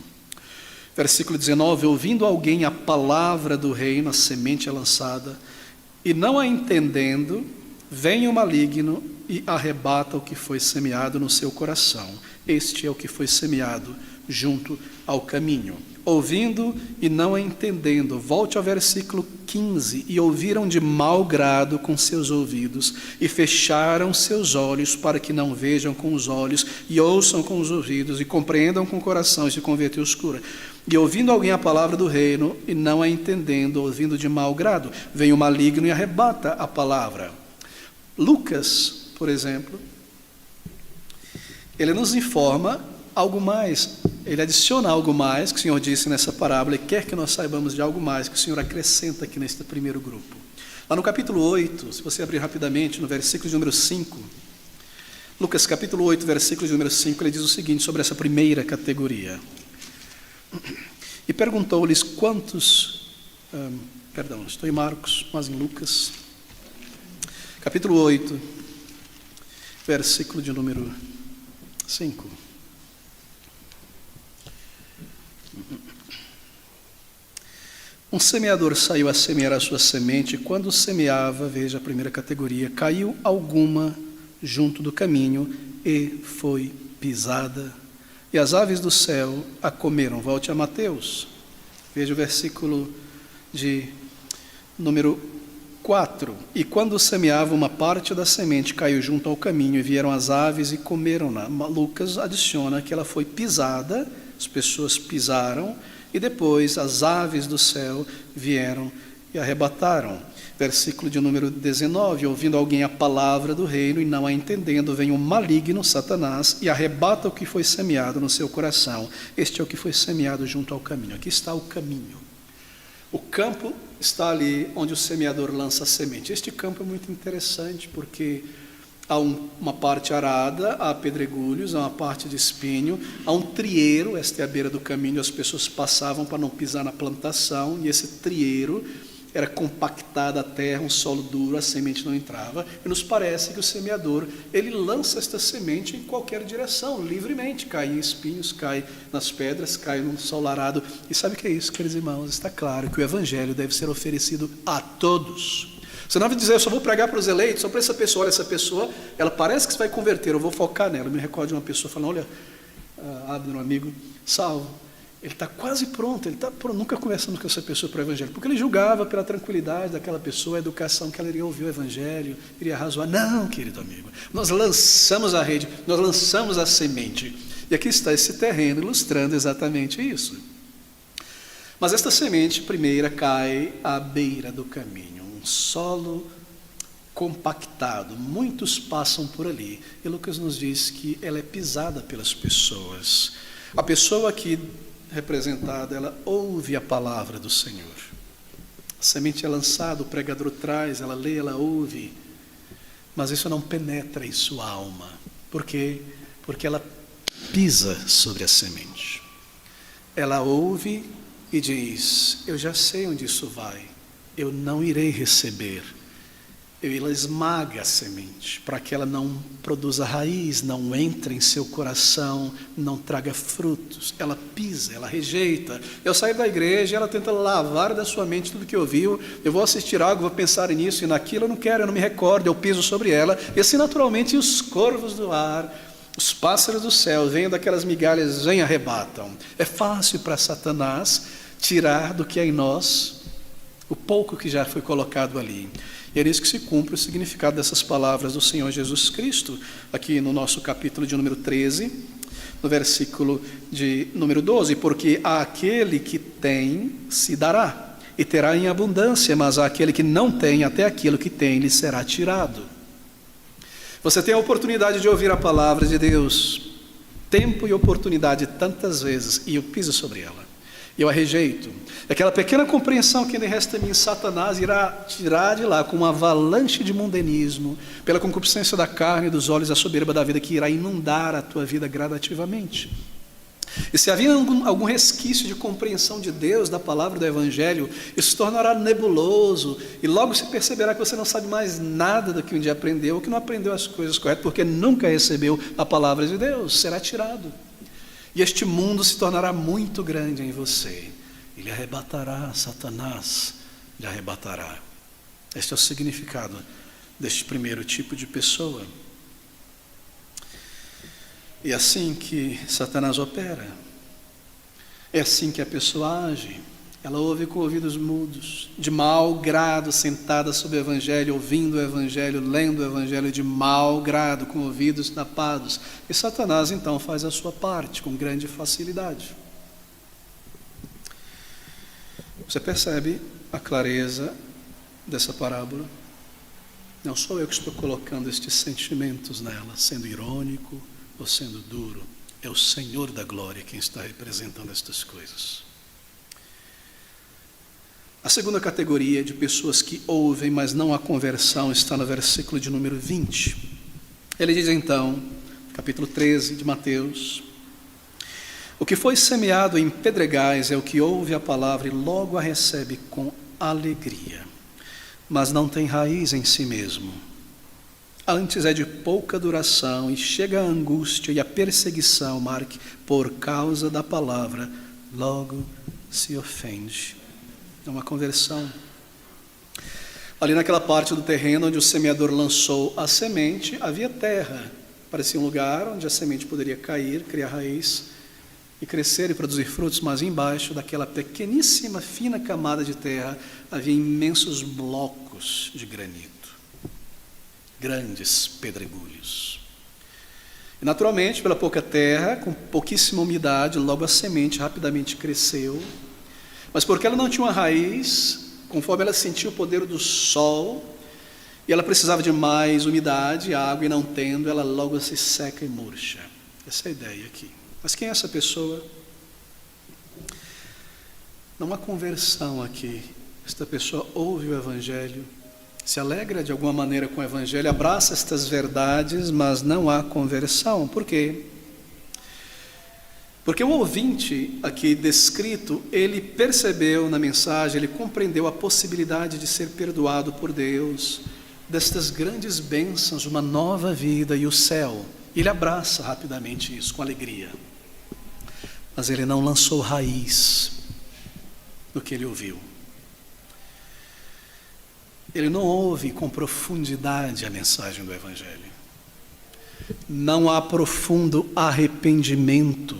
Versículo 19, ouvindo alguém a palavra do reino, a semente é lançada, e não a entendendo, vem o maligno e arrebata o que foi semeado no seu coração. Este é o que foi semeado junto ao caminho. Ouvindo e não entendendo. Volte ao versículo 15. E ouviram de mau grado com seus ouvidos, e fecharam seus olhos, para que não vejam com os olhos, e ouçam com os ouvidos, e compreendam com o coração, e se convertam escura. E ouvindo alguém a palavra do reino, e não a entendendo, ouvindo de mau grado, vem o maligno e arrebata a palavra. Lucas, por exemplo, ele nos informa algo mais ele adiciona algo mais que o Senhor disse nessa parábola e quer que nós saibamos de algo mais que o Senhor acrescenta aqui neste primeiro grupo. Lá no capítulo 8, se você abrir rapidamente, no versículo de número 5, Lucas capítulo 8, versículo de número 5, ele diz o seguinte sobre essa primeira categoria. E perguntou-lhes quantos... estou em Marcos, mas em Lucas. Capítulo 8, versículo de número 5. Um semeador saiu a semear a sua semente, e quando semeava, veja a primeira categoria, caiu alguma junto do caminho e foi pisada, e as aves do céu a comeram. Volte a Mateus, veja o versículo de número 4. E quando semeava, uma parte da semente caiu junto ao caminho, e vieram as aves e comeram-na. Lucas adiciona que ela foi pisada, as pessoas pisaram, e depois as aves do céu vieram e arrebataram. Versículo de número 19, ouvindo alguém a palavra do reino e não a entendendo, vem o maligno, Satanás, e arrebata o que foi semeado no seu coração. Este é o que foi semeado junto ao caminho. Aqui está o caminho. O campo está ali onde o semeador lança a semente. Este campo é muito interessante porque há uma parte arada, há pedregulhos, há uma parte de espinho, há um trieiro, esta é a beira do caminho, as pessoas passavam para não pisar na plantação, e esse trieiro era compactada a terra, um solo duro, a semente não entrava, e nos parece que o semeador, ele lança esta semente em qualquer direção, livremente, cai em espinhos, cai nas pedras, cai num solo arado, e sabe o que é isso, queridos irmãos? Está claro que o evangelho deve ser oferecido a todos. Você não vai dizer, eu só vou pregar para os eleitos, só para essa pessoa. Olha, essa pessoa, ela parece que se vai converter, eu vou focar nela. Eu me recordo de uma pessoa falando, olha, Abner, um amigo, salvo, ele está quase pronto, ele está pronto. Nunca conversamos com essa pessoa para o evangelho, porque ele julgava pela tranquilidade daquela pessoa, a educação que ela iria ouvir o evangelho, iria razoar. Não, querido amigo, nós lançamos a rede, nós lançamos a semente, e aqui está esse terreno ilustrando exatamente isso. Mas esta semente primeira cai à beira do caminho, um solo compactado, muitos passam por ali, e Lucas nos diz que ela é pisada pelas pessoas. A pessoa aqui representada, ela ouve a palavra do Senhor. A semente é lançada, o pregador traz, ela lê, ela ouve, mas isso não penetra em sua alma. Por quê? Porque ela pisa sobre a semente. Ela ouve e diz, eu já sei onde isso vai, eu não irei receber. Ela esmaga a semente, para que ela não produza raiz, não entre em seu coração, não traga frutos. Ela pisa, ela rejeita. Eu saio da igreja, ela tenta lavar da sua mente tudo que ouviu. Eu vou assistir algo, vou pensar nisso e naquilo, eu não quero, eu não me recordo, eu piso sobre ela. E assim naturalmente os corvos do ar, os pássaros do céu, vêm daquelas migalhas, vêm e arrebatam. É fácil para Satanás tirar do que é em nós o pouco que já foi colocado ali. E é isso que se cumpre o significado dessas palavras do Senhor Jesus Cristo, aqui no nosso capítulo de número 13, no versículo de número 12, porque àquele que tem se dará, e terá em abundância, mas àquele que não tem, até aquilo que tem lhe será tirado. Você tem a oportunidade de ouvir a palavra de Deus, tempo e oportunidade tantas vezes, e eu piso sobre ela. Eu a rejeito. Aquela pequena compreensão que ainda resta em mim, Satanás irá tirar de lá com uma avalanche de mundanismo, pela concupiscência da carne e dos olhos, a soberba da vida que irá inundar a tua vida gradativamente. E se havia algum resquício de compreensão de Deus, da palavra do Evangelho, isso se tornará nebuloso, e logo se perceberá que você não sabe mais nada do que um dia aprendeu, ou que não aprendeu as coisas corretas, porque nunca recebeu a palavra de Deus, será tirado. E este mundo se tornará muito grande em você. Ele arrebatará, Satanás lhe arrebatará. Este é o significado deste primeiro tipo de pessoa. É assim que Satanás opera. É assim que a pessoa age. Ela ouve com ouvidos mudos, de mau grado, sentada sob o Evangelho, ouvindo o Evangelho, lendo o Evangelho de mau grado, com ouvidos tapados. E Satanás então faz a sua parte com grande facilidade. Você percebe a clareza dessa parábola? Não sou eu que estou colocando estes sentimentos nela, sendo irônico ou sendo duro. É o Senhor da glória quem está representando estas coisas. A segunda categoria de pessoas que ouvem, mas não há conversão, está no versículo de número 20. Ele diz então, capítulo 13 de Mateus: o que foi semeado em pedregais é o que ouve a palavra e logo a recebe com alegria, mas não tem raiz em si mesmo. Antes é de pouca duração e chega a angústia e a perseguição, marque, por causa da palavra, logo se ofende. É uma conversão. Ali naquela parte do terreno onde o semeador lançou a semente, havia terra. Parecia um lugar onde a semente poderia cair, criar raiz e crescer e produzir frutos, mas embaixo daquela pequeníssima, fina camada de terra havia imensos blocos de granito, grandes pedregulhos. E naturalmente, pela pouca terra, com pouquíssima umidade, logo a semente rapidamente cresceu, mas porque ela não tinha uma raiz, conforme ela sentia o poder do sol, e ela precisava de mais umidade, água, e não tendo, ela logo se seca e murcha. Essa é a ideia aqui. Mas quem é essa pessoa? Não há conversão aqui. Esta pessoa ouve o Evangelho, se alegra de alguma maneira com o Evangelho, abraça estas verdades, mas não há conversão. Por quê? Porque o ouvinte aqui descrito, ele percebeu na mensagem, ele compreendeu a possibilidade de ser perdoado por Deus, destas grandes bênçãos, uma nova vida e o céu. Ele abraça rapidamente isso, com alegria. Mas ele não lançou raiz no que ele ouviu. Ele não ouve com profundidade a mensagem do Evangelho. Não há profundo arrependimento.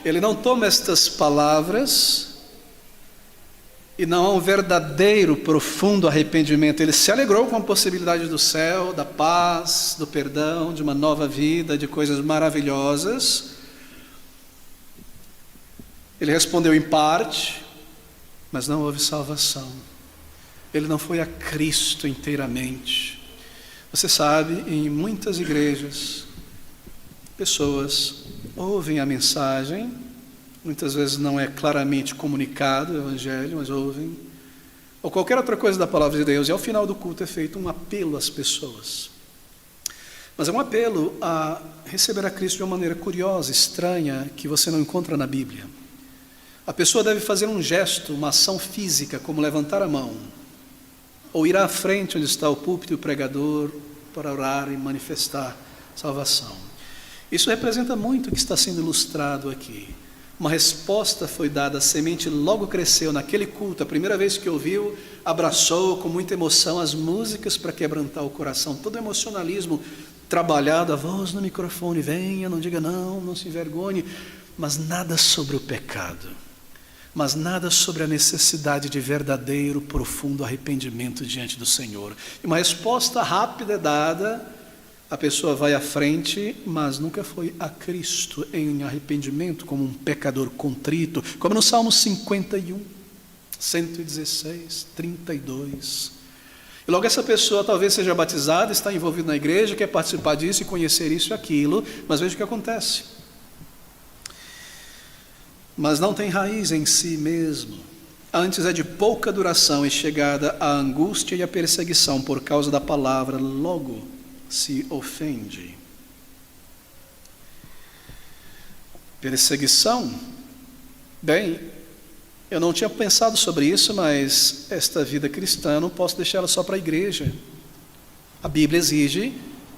Ele não toma estas palavras e não há um verdadeiro, profundo arrependimento. Ele se alegrou com a possibilidade do céu, da paz, do perdão, de uma nova vida, de coisas maravilhosas. Ele respondeu em parte, mas não houve salvação. Ele não foi a Cristo inteiramente. Você sabe, em muitas igrejas, pessoas ouvem a mensagem, muitas vezes não é claramente comunicado o Evangelho, mas ouvem, ou qualquer outra coisa da palavra de Deus, e ao final do culto é feito um apelo às pessoas. Mas é um apelo a receber a Cristo de uma maneira curiosa, estranha, que você não encontra na Bíblia. A pessoa deve fazer um gesto, uma ação física, como levantar a mão, ou ir à frente onde está o púlpito e o pregador, para orar e manifestar salvação. Isso representa muito o que está sendo ilustrado aqui. Uma resposta foi dada, a semente logo cresceu naquele culto, a primeira vez que ouviu, abraçou com muita emoção as músicas para quebrantar o coração, todo o emocionalismo trabalhado, a voz no microfone, venha, não diga não, não se envergonhe, mas nada sobre o pecado, mas nada sobre a necessidade de verdadeiro, profundo arrependimento diante do Senhor. E uma resposta rápida é dada, a pessoa vai à frente, mas nunca foi a Cristo em arrependimento, como um pecador contrito, como no Salmo 51, 116, 32. E logo essa pessoa talvez seja batizada, está envolvida na igreja, quer participar disso e conhecer isso e aquilo, mas veja o que acontece. Mas não tem raiz em si mesmo. Antes é de pouca duração e chegada a angústia e a perseguição por causa da palavra, logo se ofende. Perseguição? Bem, eu não tinha pensado sobre isso, mas esta vida cristã não posso deixá-la só para a igreja. A Bíblia exige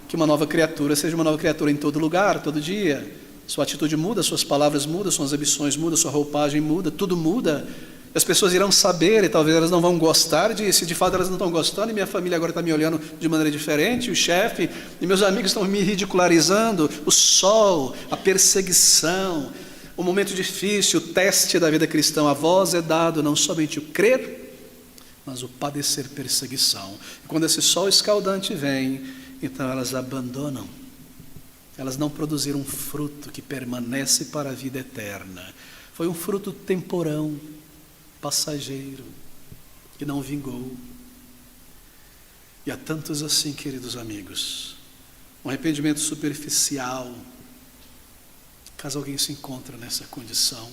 que uma nova criatura seja uma nova criatura em todo lugar, todo dia. Sua atitude muda, suas palavras mudam, suas ambições mudam, sua roupagem muda, tudo muda. As pessoas irão saber e talvez elas não vão gostar disso, de fato elas não estão gostando, e minha família agora está me olhando de maneira diferente, o chefe e meus amigos estão me ridicularizando, o sol, a perseguição, o momento difícil, o teste da vida cristã. A vós é dado não somente o crer, mas o padecer perseguição. E quando esse sol escaldante vem, então elas abandonam. Elas não produziram um fruto que permanece para a vida eterna. Foi um fruto temporão, passageiro, que não vingou. E há tantos assim, queridos amigos, um arrependimento superficial, caso alguém se encontre nessa condição.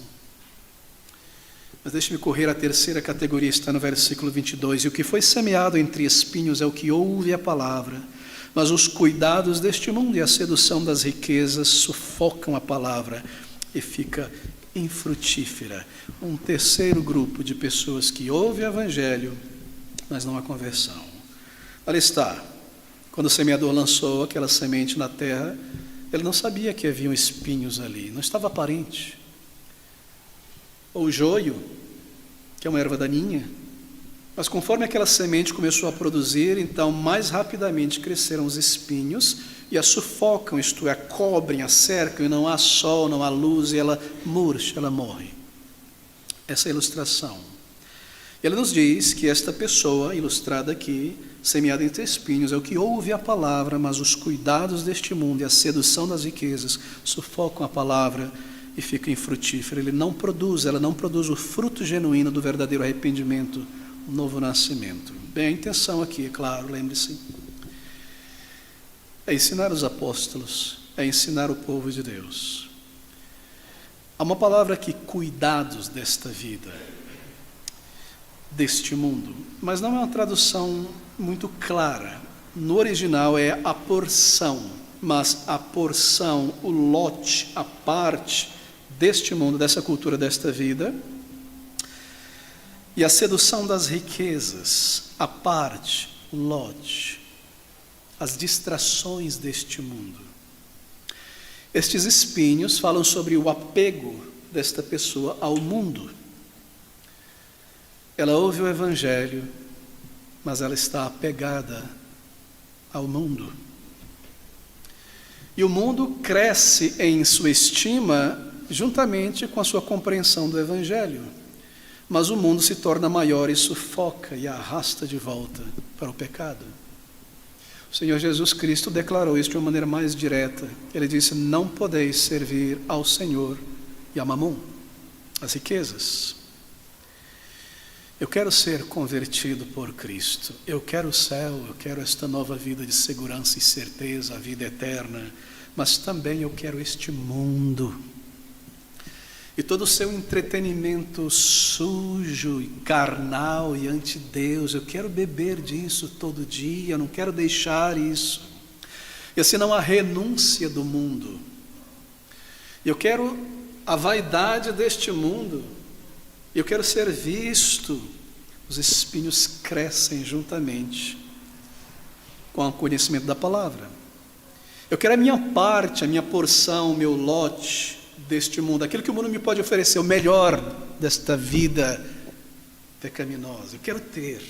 Mas deixe-me correr, a terceira categoria está no versículo 22. E o que foi semeado entre espinhos é o que ouve a palavra, mas os cuidados deste mundo e a sedução das riquezas sufocam a palavra e fica infrutífera. Um terceiro grupo de pessoas que ouve o evangelho, mas não há conversão. Ali está. Quando o semeador lançou aquela semente na terra, ele não sabia que haviam espinhos ali, não estava aparente. Ou o joio, que é uma erva daninha, mas conforme aquela semente começou a produzir, então mais rapidamente cresceram os espinhos e a sufocam, isto é, a cobrem, a cercam, e não há sol, não há luz, e ela murcha, ela morre. Essa é a ilustração. Ele nos diz que esta pessoa, ilustrada aqui, semeada entre espinhos, é o que ouve a palavra, mas os cuidados deste mundo e a sedução das riquezas sufocam a palavra e fica infrutífera. Ela não produz o fruto genuíno do verdadeiro arrependimento, o novo nascimento. Bem, a intenção aqui, é claro, lembre-se, é ensinar os apóstolos, é ensinar o povo de Deus. Há uma palavra aqui, cuidados desta vida, deste mundo, mas não é uma tradução muito clara. No original é a porção, mas a porção, o lote, a parte deste mundo, dessa cultura, desta vida, e a sedução das riquezas, a parte, o lote, as distrações deste mundo. Estes espinhos falam sobre o apego desta pessoa ao mundo. Ela ouve o evangelho, mas ela está apegada ao mundo. E o mundo cresce em sua estima juntamente com a sua compreensão do evangelho. Mas o mundo se torna maior e sufoca e a arrasta de volta para o pecado. O Senhor Jesus Cristo declarou isso de uma maneira mais direta. Ele disse: não podeis servir ao Senhor e a Mamon, as riquezas. Eu quero ser convertido por Cristo. Eu quero o céu, eu quero esta nova vida de segurança e certeza, a vida eterna. Mas também eu quero este mundo. E todo o seu entretenimento sujo e carnal e ante Deus, eu quero beber disso todo dia, eu não quero deixar isso. E assim não há renúncia do mundo. Eu quero a vaidade deste mundo, eu quero ser visto. Os espinhos crescem juntamente com o conhecimento da palavra. Eu quero a minha parte, a minha porção, o meu lote deste mundo, aquilo que o mundo me pode oferecer, o melhor desta vida pecaminosa. Eu quero ter,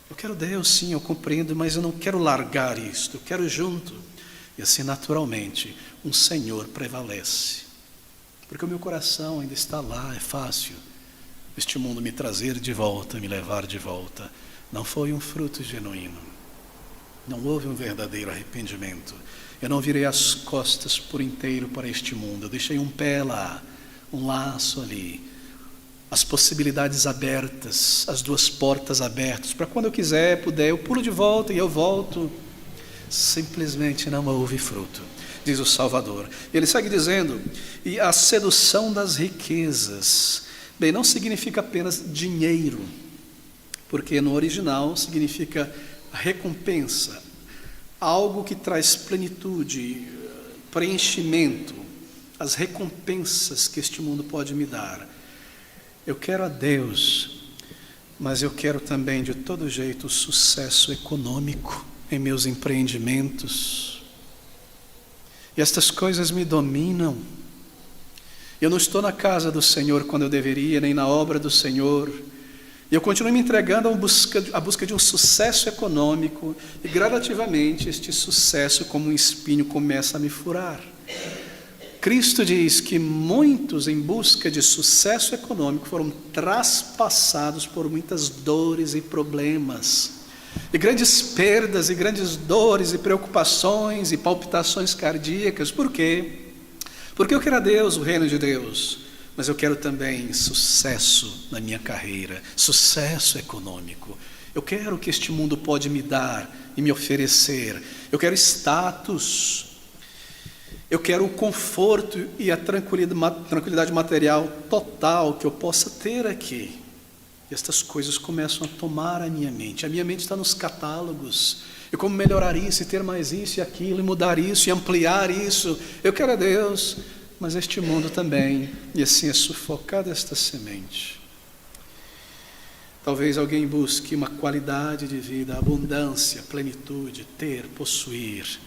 eu quero Deus, sim, eu compreendo, mas eu não quero largar isto, eu quero junto. E assim, naturalmente, um Senhor prevalece, porque o meu coração ainda está lá. É fácil este mundo me trazer de volta, me levar de volta. Não foi um fruto genuíno, não houve um verdadeiro arrependimento. Eu não virei as costas por inteiro para este mundo. Eu deixei um pé lá, um laço ali, as possibilidades abertas, as duas portas abertas, para quando eu quiser, puder, eu pulo de volta e eu volto. Simplesmente não houve fruto, diz o Salvador. Ele segue dizendo: e a sedução das riquezas. Bem, não significa apenas dinheiro, porque no original significa recompensa, algo que traz plenitude, preenchimento, as recompensas que este mundo pode me dar. Eu quero a Deus, mas eu quero também de todo jeito o sucesso econômico em meus empreendimentos. E estas coisas me dominam. Eu não estou na casa do Senhor quando eu deveria, nem na obra do Senhor. E eu continuo me entregando à busca de um sucesso econômico, e gradativamente este sucesso, como um espinho, começa a me furar. Cristo diz que muitos em busca de sucesso econômico foram traspassados por muitas dores e problemas, e grandes perdas, e grandes dores, e preocupações, e palpitações cardíacas. Por quê? Porque eu quero a Deus, o reino de Deus, mas eu quero também sucesso na minha carreira, sucesso econômico. Eu quero o que este mundo pode me dar e me oferecer. Eu quero status. Eu quero o conforto e a tranquilidade material total que eu possa ter aqui. E estas coisas começam a tomar a minha mente. A minha mente está nos catálogos. E como melhorar isso, e ter mais isso e aquilo, e mudar isso, e ampliar isso. Eu quero a Deus, mas este mundo também. E assim é sufocada esta semente. Talvez alguém busque uma qualidade de vida, abundância, plenitude, ter, possuir.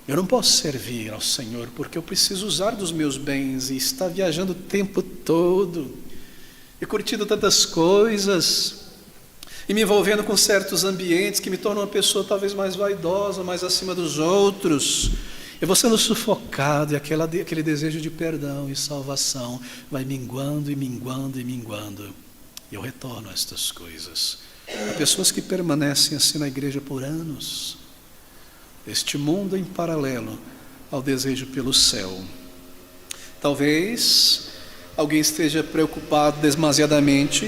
Eu não posso servir ao Senhor porque eu preciso usar dos meus bens e estar viajando o tempo todo e curtindo tantas coisas e me envolvendo com certos ambientes que me tornam uma pessoa talvez mais vaidosa, mais acima dos outros. Eu vou sendo sufocado e aquele desejo de perdão e salvação vai minguando e minguando e minguando. E eu retorno a estas coisas. Há pessoas que permanecem assim na igreja por anos. Este mundo em paralelo ao desejo pelo céu. Talvez alguém esteja preocupado demasiadamente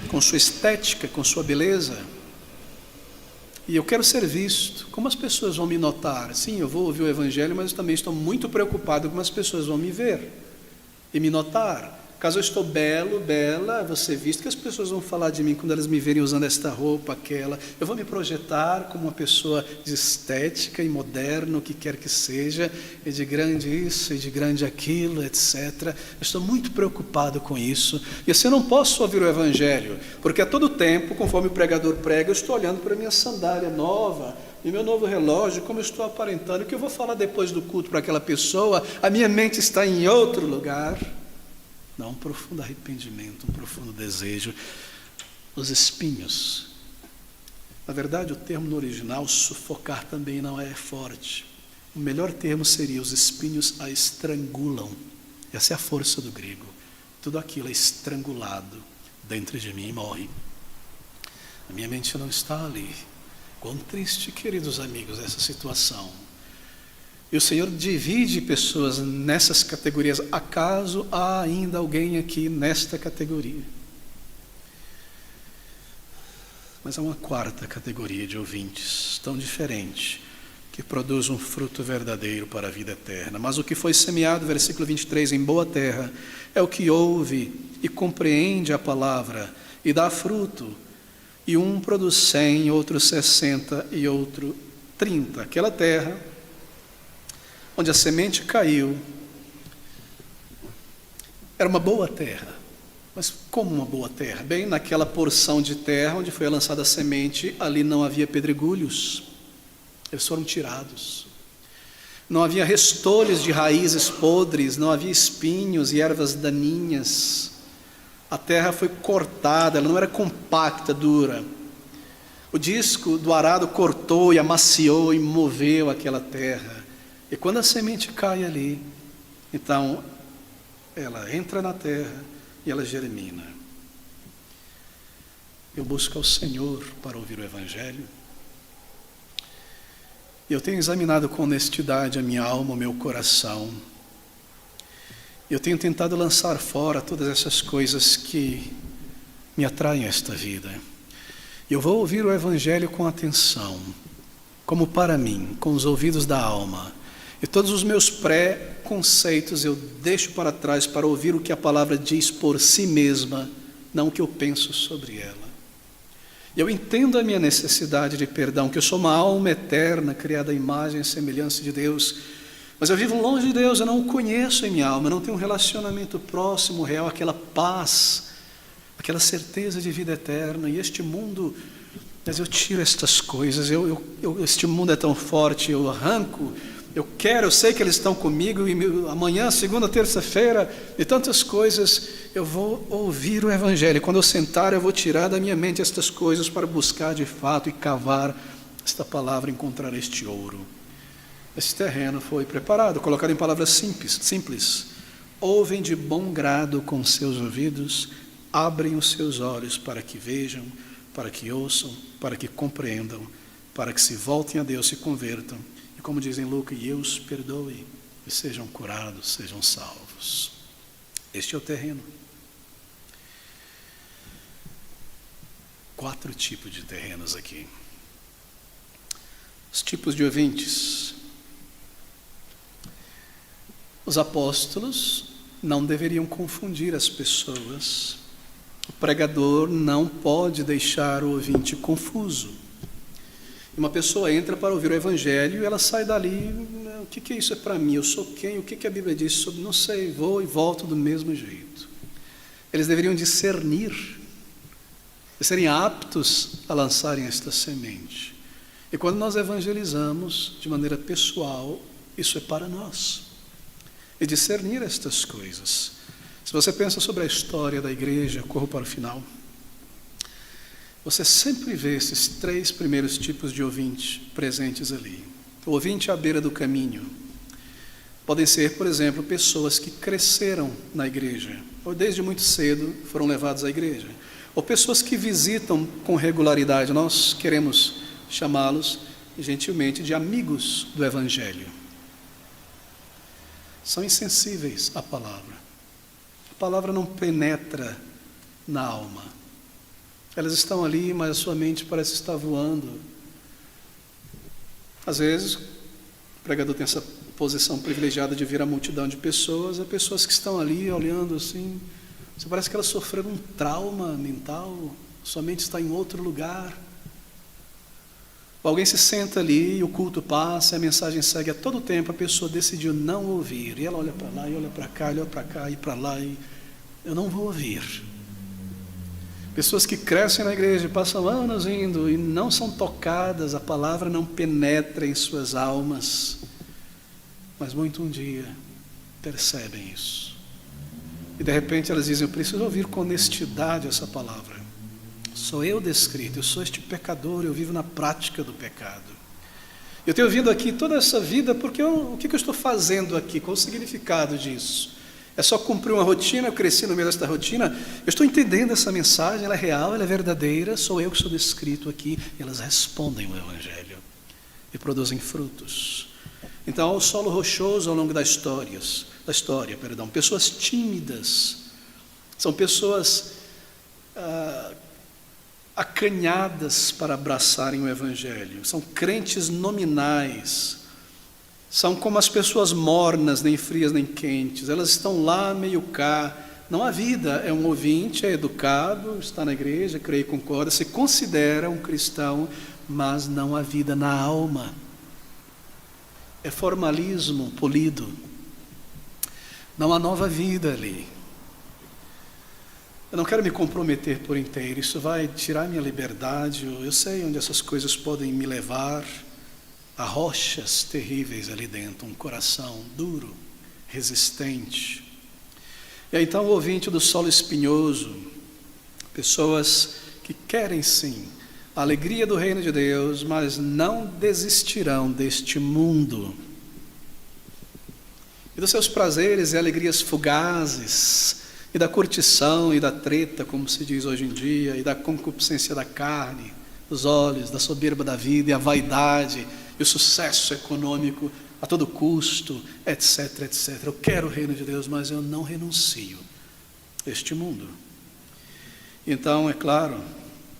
com sua estética, com sua beleza. E eu quero ser visto. Como as pessoas vão me notar? Sim, eu vou ouvir o Evangelho, mas eu também estou muito preocupado como as pessoas vão me ver e me notar. Caso eu estou belo, bela, vou ser visto, que as pessoas vão falar de mim quando elas me verem usando esta roupa, aquela. Eu vou me projetar como uma pessoa de estética e moderna, o que quer que seja, e de grande isso, e de grande aquilo, etc. Eu estou muito preocupado com isso. E assim eu não posso ouvir o Evangelho, porque a todo tempo, conforme o pregador prega, eu estou olhando para a minha sandália nova, e meu novo relógio, como eu estou aparentando, o que eu vou falar depois do culto para aquela pessoa, a minha mente está em outro lugar. Não, um profundo arrependimento, um profundo desejo. Os espinhos. Na verdade, o termo no original, sufocar, também não é forte. O melhor termo seria: os espinhos a estrangulam. Essa é a força do grego. Tudo aquilo é estrangulado dentro de mim e morre. A minha mente não está ali. Quão triste, queridos amigos, essa situação. E o Senhor divide pessoas nessas categorias. Acaso há ainda alguém aqui nesta categoria? Mas há uma quarta categoria de ouvintes, tão diferente, que produz um fruto verdadeiro para a vida eterna. Mas o que foi semeado, versículo 23, em boa terra, é o que ouve e compreende a palavra e dá fruto. E um produz 100, outro 60 e outro 30. Aquela terra onde a semente caiu, era uma boa terra. Mas como uma boa terra? Bem, naquela porção de terra onde foi lançada a semente, ali não havia pedregulhos, eles foram tirados. Não havia restolhos de raízes podres, não havia espinhos e ervas daninhas. A terra foi cortada, ela não era compacta, dura. O disco do arado cortou e amaciou e moveu aquela terra. E quando a semente cai ali, então ela entra na terra e ela germina. Eu busco ao Senhor para ouvir o Evangelho. Eu tenho examinado com honestidade a minha alma, o meu coração. Eu tenho tentado lançar fora todas essas coisas que me atraem a esta vida. Eu vou ouvir o Evangelho com atenção, como para mim, com os ouvidos da alma. E todos os meus pré-conceitos eu deixo para trás para ouvir o que a palavra diz por si mesma, não o que eu penso sobre ela. Eu entendo a minha necessidade de perdão, que eu sou uma alma eterna, criada à imagem e semelhança de Deus, mas eu vivo longe de Deus, eu não o conheço em minha alma, eu não tenho um relacionamento próximo, real, aquela paz, aquela certeza de vida eterna. E este mundo, mas eu tiro estas coisas, este mundo é tão forte, eu arranco. Eu sei que eles estão comigo, e amanhã, segunda, terça-feira, e tantas coisas, eu vou ouvir o Evangelho. Quando eu sentar, eu vou tirar da minha mente estas coisas para buscar de fato e cavar esta palavra, encontrar este ouro. Esse terreno foi preparado, colocado em palavras simples. Ouvem de bom grado com seus ouvidos, abrem os seus olhos para que vejam, para que ouçam, para que compreendam, para que se voltem a Deus, se convertam. E como dizem Lucas, e eu os perdoe, e sejam curados, sejam salvos. Este é o terreno. 4 tipos de terrenos aqui. Os tipos de ouvintes. Os apóstolos não deveriam confundir as pessoas. O pregador não pode deixar o ouvinte confuso. Uma pessoa entra para ouvir o evangelho e ela sai dali, o que é isso é para mim? Eu sou quem? O que a Bíblia diz sobre? Não sei, vou e volto do mesmo jeito. Eles deveriam discernir, e serem aptos a lançarem esta semente. E quando nós evangelizamos de maneira pessoal, isso é para nós. E discernir estas coisas. Se você pensa sobre a história da igreja, corro para o final, você sempre vê esses 3 primeiros tipos de ouvinte presentes ali. O ouvinte à beira do caminho. Podem ser, por exemplo, pessoas que cresceram na igreja, ou desde muito cedo foram levados à igreja. Ou pessoas que visitam com regularidade. Nós queremos chamá-los, gentilmente, de amigos do evangelho. São insensíveis à palavra. A palavra não penetra na alma. Elas estão ali, mas a sua mente parece estar voando. Às vezes, o pregador tem essa posição privilegiada de ver a multidão de pessoas, há pessoas que estão ali olhando assim, você parece que elas sofreram um trauma mental, sua mente está em outro lugar. Alguém se senta ali e o culto passa, a mensagem segue a todo tempo, a pessoa decidiu não ouvir, e ela olha para lá, e olha para cá, olha para cá, e para lá, e eu não vou ouvir. Pessoas que crescem na igreja, passam anos indo e não são tocadas, a palavra não penetra em suas almas, mas muito um dia percebem isso. E de repente elas dizem, eu preciso ouvir com honestidade essa palavra. Sou eu descrito, eu sou este pecador, eu vivo na prática do pecado. Eu tenho vindo aqui toda essa vida porque o que eu estou fazendo aqui? Qual o significado disso? É só cumprir uma rotina, eu cresci no meio desta rotina? Eu estou entendendo essa mensagem, ela é real, ela é verdadeira, sou eu que sou descrito aqui. E elas respondem o evangelho e produzem frutos. Então, o solo rochoso ao longo da história, pessoas tímidas, são pessoas acanhadas para abraçarem o evangelho, são crentes nominais, são como as pessoas mornas, nem frias nem quentes, elas estão lá meio cá, não há vida, é um ouvinte, é educado, está na igreja, creio e concorda, se considera um cristão, mas não há vida na alma, é formalismo polido, não há nova vida ali. Eu não quero me comprometer por inteiro, isso vai tirar minha liberdade, eu sei onde essas coisas podem me levar, há rochas terríveis ali dentro, um coração duro, resistente. E aí então o ouvinte do solo espinhoso, pessoas que querem sim a alegria do reino de Deus, mas não desistirão deste mundo e dos seus prazeres e alegrias fugazes, e da curtição e da treta, como se diz hoje em dia, e da concupiscência da carne, dos olhos, da soberba da vida, e a vaidade, e o sucesso econômico a todo custo, etc, etc. Eu quero o reino de Deus, mas eu não renuncio a este mundo. Então, é claro,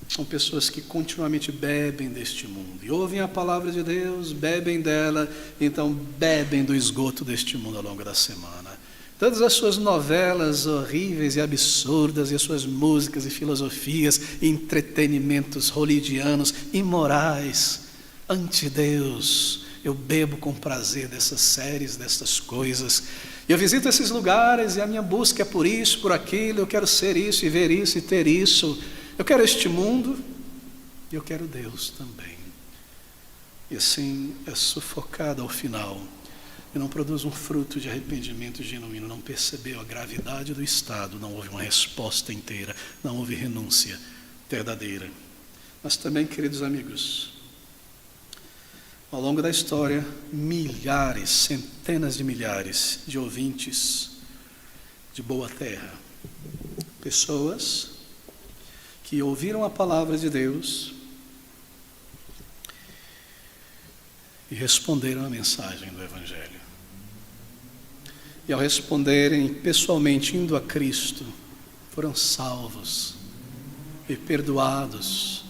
são pessoas que continuamente bebem deste mundo, e ouvem a palavra de Deus, bebem dela, então bebem do esgoto deste mundo ao longo da semana. Todas as suas novelas horríveis e absurdas, e as suas músicas e filosofias, e entretenimentos hollywoodianos, imorais, anti-Deus. Eu bebo com prazer dessas séries, dessas coisas. E eu visito esses lugares e a minha busca é por isso, por aquilo. Eu quero ser isso e ver isso e ter isso. Eu quero este mundo e eu quero Deus também. E assim é sufocado ao final. E não produz um fruto de arrependimento genuíno, não percebeu a gravidade do estado, não houve uma resposta inteira, não houve renúncia verdadeira. Mas também, queridos amigos, ao longo da história, milhares, centenas de milhares de ouvintes de boa terra, pessoas que ouviram a palavra de Deus e responderam à mensagem do evangelho. E ao responderem pessoalmente, indo a Cristo, foram salvos e perdoados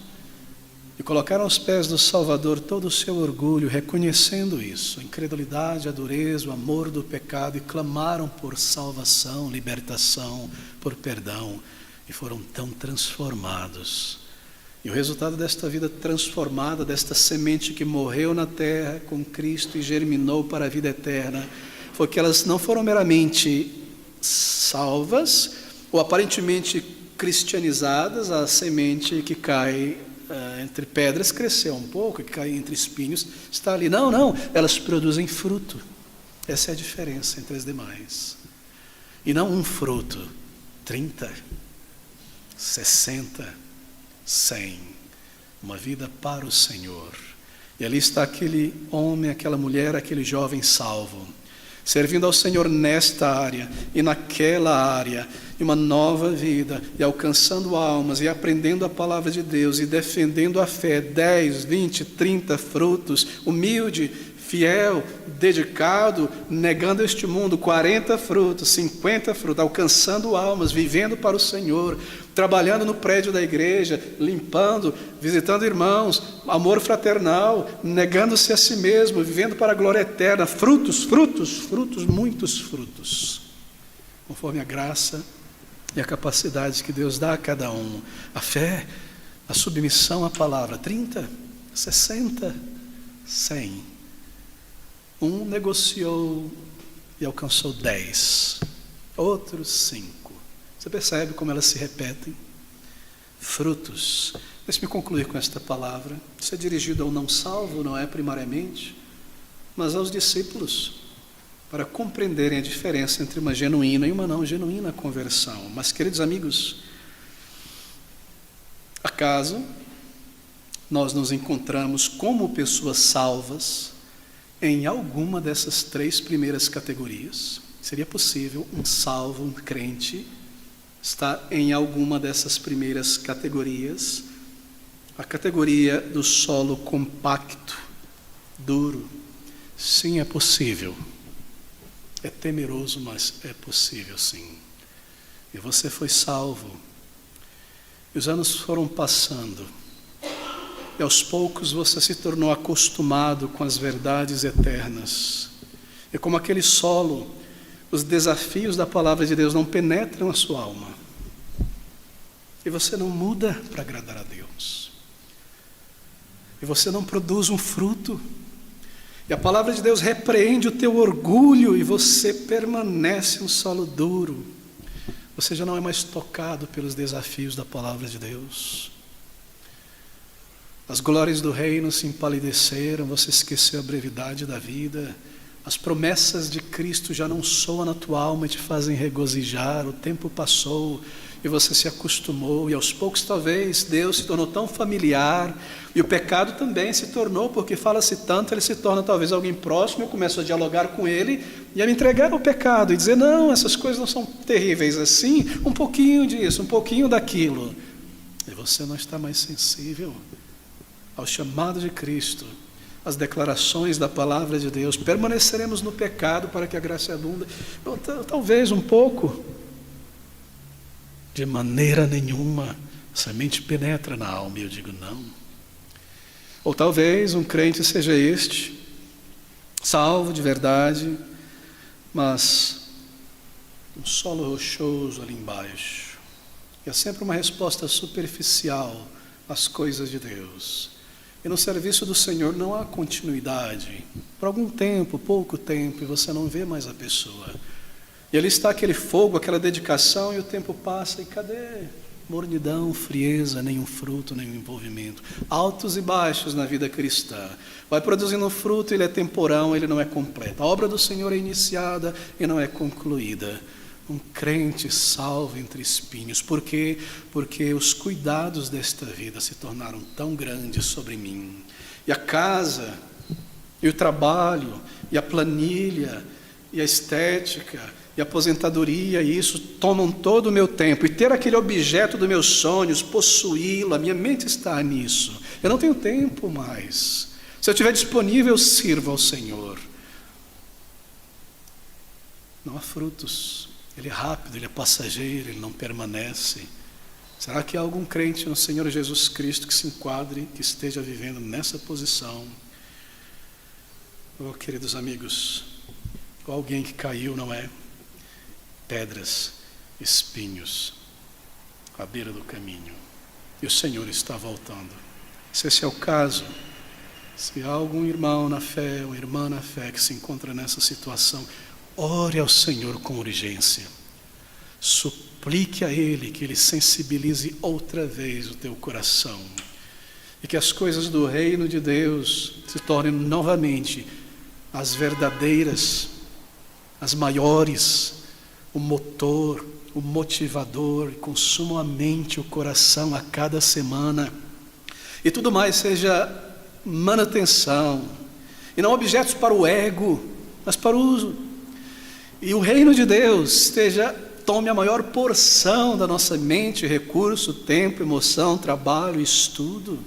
e colocaram aos pés do Salvador todo o seu orgulho, reconhecendo isso, a incredulidade, a dureza, o amor do pecado, e clamaram por salvação, libertação, por perdão, e foram tão transformados. E o resultado desta vida transformada, desta semente que morreu na terra com Cristo e germinou para a vida eterna, foi que elas não foram meramente salvas, ou aparentemente cristianizadas, a semente que cai entre pedras cresceu um pouco, que cai entre espinhos, está ali. Não, elas produzem fruto. Essa é a diferença entre as demais. E não um fruto, 30, 60, 100. Uma vida para o Senhor. E ali está aquele homem, aquela mulher, aquele jovem salvo, servindo ao Senhor nesta área e naquela área, e uma nova vida, e alcançando almas, e aprendendo a palavra de Deus, e defendendo a fé, 10, 20, 30 frutos, humilde, fiel, dedicado, negando este mundo, 40 frutos, 50 frutos, alcançando almas, vivendo para o Senhor, trabalhando no prédio da igreja, limpando, visitando irmãos, amor fraternal, negando-se a si mesmo, vivendo para a glória eterna, frutos, muitos frutos, conforme a graça e a capacidade que Deus dá a cada um. A fé, a submissão à palavra, 30, 60, 100. Um negociou e alcançou 10, outros 5. Você percebe como elas se repetem? Frutos. Deixe-me concluir com esta palavra. Isso é dirigido ao não salvo, não é primariamente, mas aos discípulos, para compreenderem a diferença entre uma genuína e uma não genuína conversão. Mas, queridos amigos, acaso nós nos encontramos como pessoas salvas em alguma dessas 3 primeiras categorias? Seria possível um salvo, um crente, estar em alguma dessas primeiras categorias? A categoria do solo compacto, duro. Sim, é possível. É temeroso, mas é possível sim. E você foi salvo. E os anos foram passando. E aos poucos você se tornou acostumado com as verdades eternas. E como aquele solo, os desafios da palavra de Deus não penetram a sua alma. E você não muda para agradar a Deus. E você não produz um fruto. E a palavra de Deus repreende o teu orgulho e você permanece um solo duro. Você já não é mais tocado pelos desafios da palavra de Deus. As glórias do reino se empalideceram, você esqueceu a brevidade da vida. As promessas de Cristo já não soam na tua alma e te fazem regozijar. O tempo passou e você se acostumou, e aos poucos talvez Deus se tornou tão familiar, e o pecado também se tornou, porque fala-se tanto, ele se torna talvez alguém próximo. Eu começo a dialogar com ele e a me entregar ao pecado e dizer: não, essas coisas não são terríveis assim, um pouquinho disso, um pouquinho daquilo, e você não está mais sensível ao chamado de Cristo, às declarações da palavra de Deus. Permaneceremos no pecado para que a graça abunde? Talvez um pouco. De maneira nenhuma. A semente penetra na alma, e eu digo não. Ou talvez um crente seja este, salvo de verdade, mas um solo rochoso ali embaixo. E é sempre uma resposta superficial às coisas de Deus. E no serviço do Senhor não há continuidade. Por algum tempo, pouco tempo, e você não vê mais a pessoa. E ali está aquele fogo, aquela dedicação, e o tempo passa, e cadê? Mornidão, frieza, nenhum fruto, nenhum envolvimento. Altos e baixos na vida cristã. Vai produzindo fruto, ele é temporão, ele não é completo. A obra do Senhor é iniciada e não é concluída. Um crente salvo entre espinhos. Por quê? Porque os cuidados desta vida se tornaram tão grandes sobre mim. E a casa, e o trabalho, e a planilha, e a estética, e a aposentadoria, e isso tomam todo o meu tempo. E ter aquele objeto dos meus sonhos, possuí-lo, a minha mente está nisso. Eu não tenho tempo mais. Se eu estiver disponível, eu sirvo ao Senhor. Não há frutos. Ele é rápido, ele é passageiro, ele não permanece. Será que há algum crente no Senhor Jesus Cristo que se enquadre, que esteja vivendo nessa posição? Oh, queridos amigos, alguém que caiu, não é? Pedras, espinhos, à beira do caminho. E o Senhor está voltando. Se esse é o caso, se há algum irmão na fé, ou irmã na fé que se encontra nessa situação, ore ao Senhor com urgência. Suplique a Ele que Ele sensibilize outra vez o teu coração. E que as coisas do reino de Deus se tornem novamente as verdadeiras, as maiores, o motor, o motivador, e consumam a mente, o coração a cada semana. E tudo mais seja manutenção, e não objetos para o ego, mas para o uso. E o reino de Deus tome a maior porção da nossa mente, recurso, tempo, emoção, trabalho, estudo,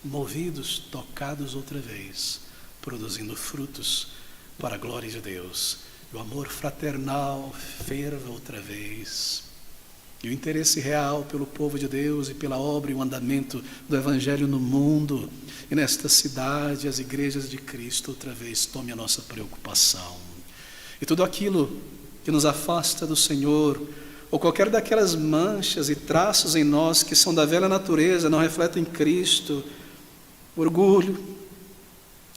movidos, tocados outra vez, produzindo frutos para a glória de Deus. E o amor fraternal ferva outra vez. E o interesse real pelo povo de Deus e pela obra e o andamento do Evangelho no mundo e nesta cidade, as igrejas de Cristo, outra vez tome a nossa preocupação. E tudo aquilo que nos afasta do Senhor, ou qualquer daquelas manchas e traços em nós que são da velha natureza, não refletem Cristo, orgulho,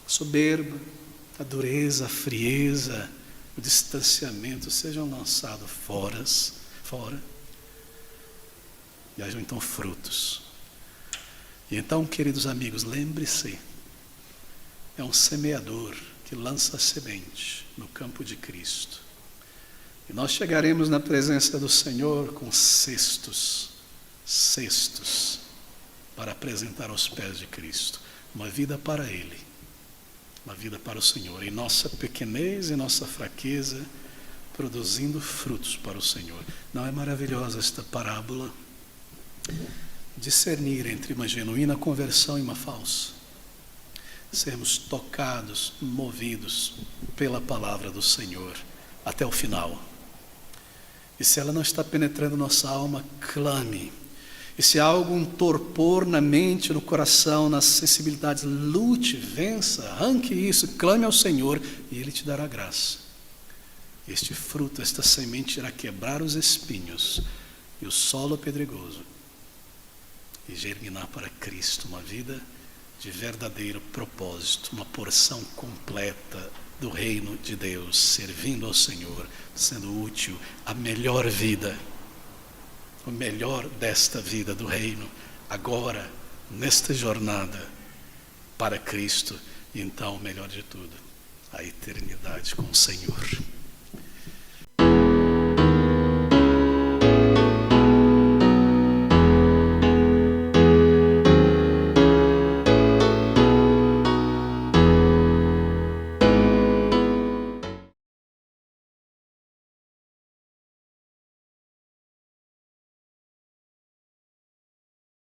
soberba, a dureza, a frieza, o distanciamento, sejam lançados fora, e hajam então frutos. E então, queridos amigos, lembre-se, é um semeador que lança a semente no campo de Cristo. E nós chegaremos na presença do Senhor com cestos para apresentar aos pés de Cristo. Uma vida para Ele, uma vida para o Senhor, em nossa pequenez e nossa fraqueza, produzindo frutos para o Senhor. Não é maravilhosa esta parábola? Discernir entre uma genuína conversão e uma falsa. Sermos tocados, movidos pela palavra do Senhor até o final. E se ela não está penetrando nossa alma, clame. E se há algum torpor na mente, no coração, nas sensibilidades, lute, vença, arranque isso, clame ao Senhor e Ele te dará graça. Este fruto, esta semente irá quebrar os espinhos e o solo pedregoso e germinar para Cristo uma vida de verdadeiro propósito, uma porção completa do reino de Deus, servindo ao Senhor, sendo útil, a melhor vida, o melhor desta vida do reino, agora, nesta jornada, para Cristo, e então o melhor de tudo, a eternidade com o Senhor.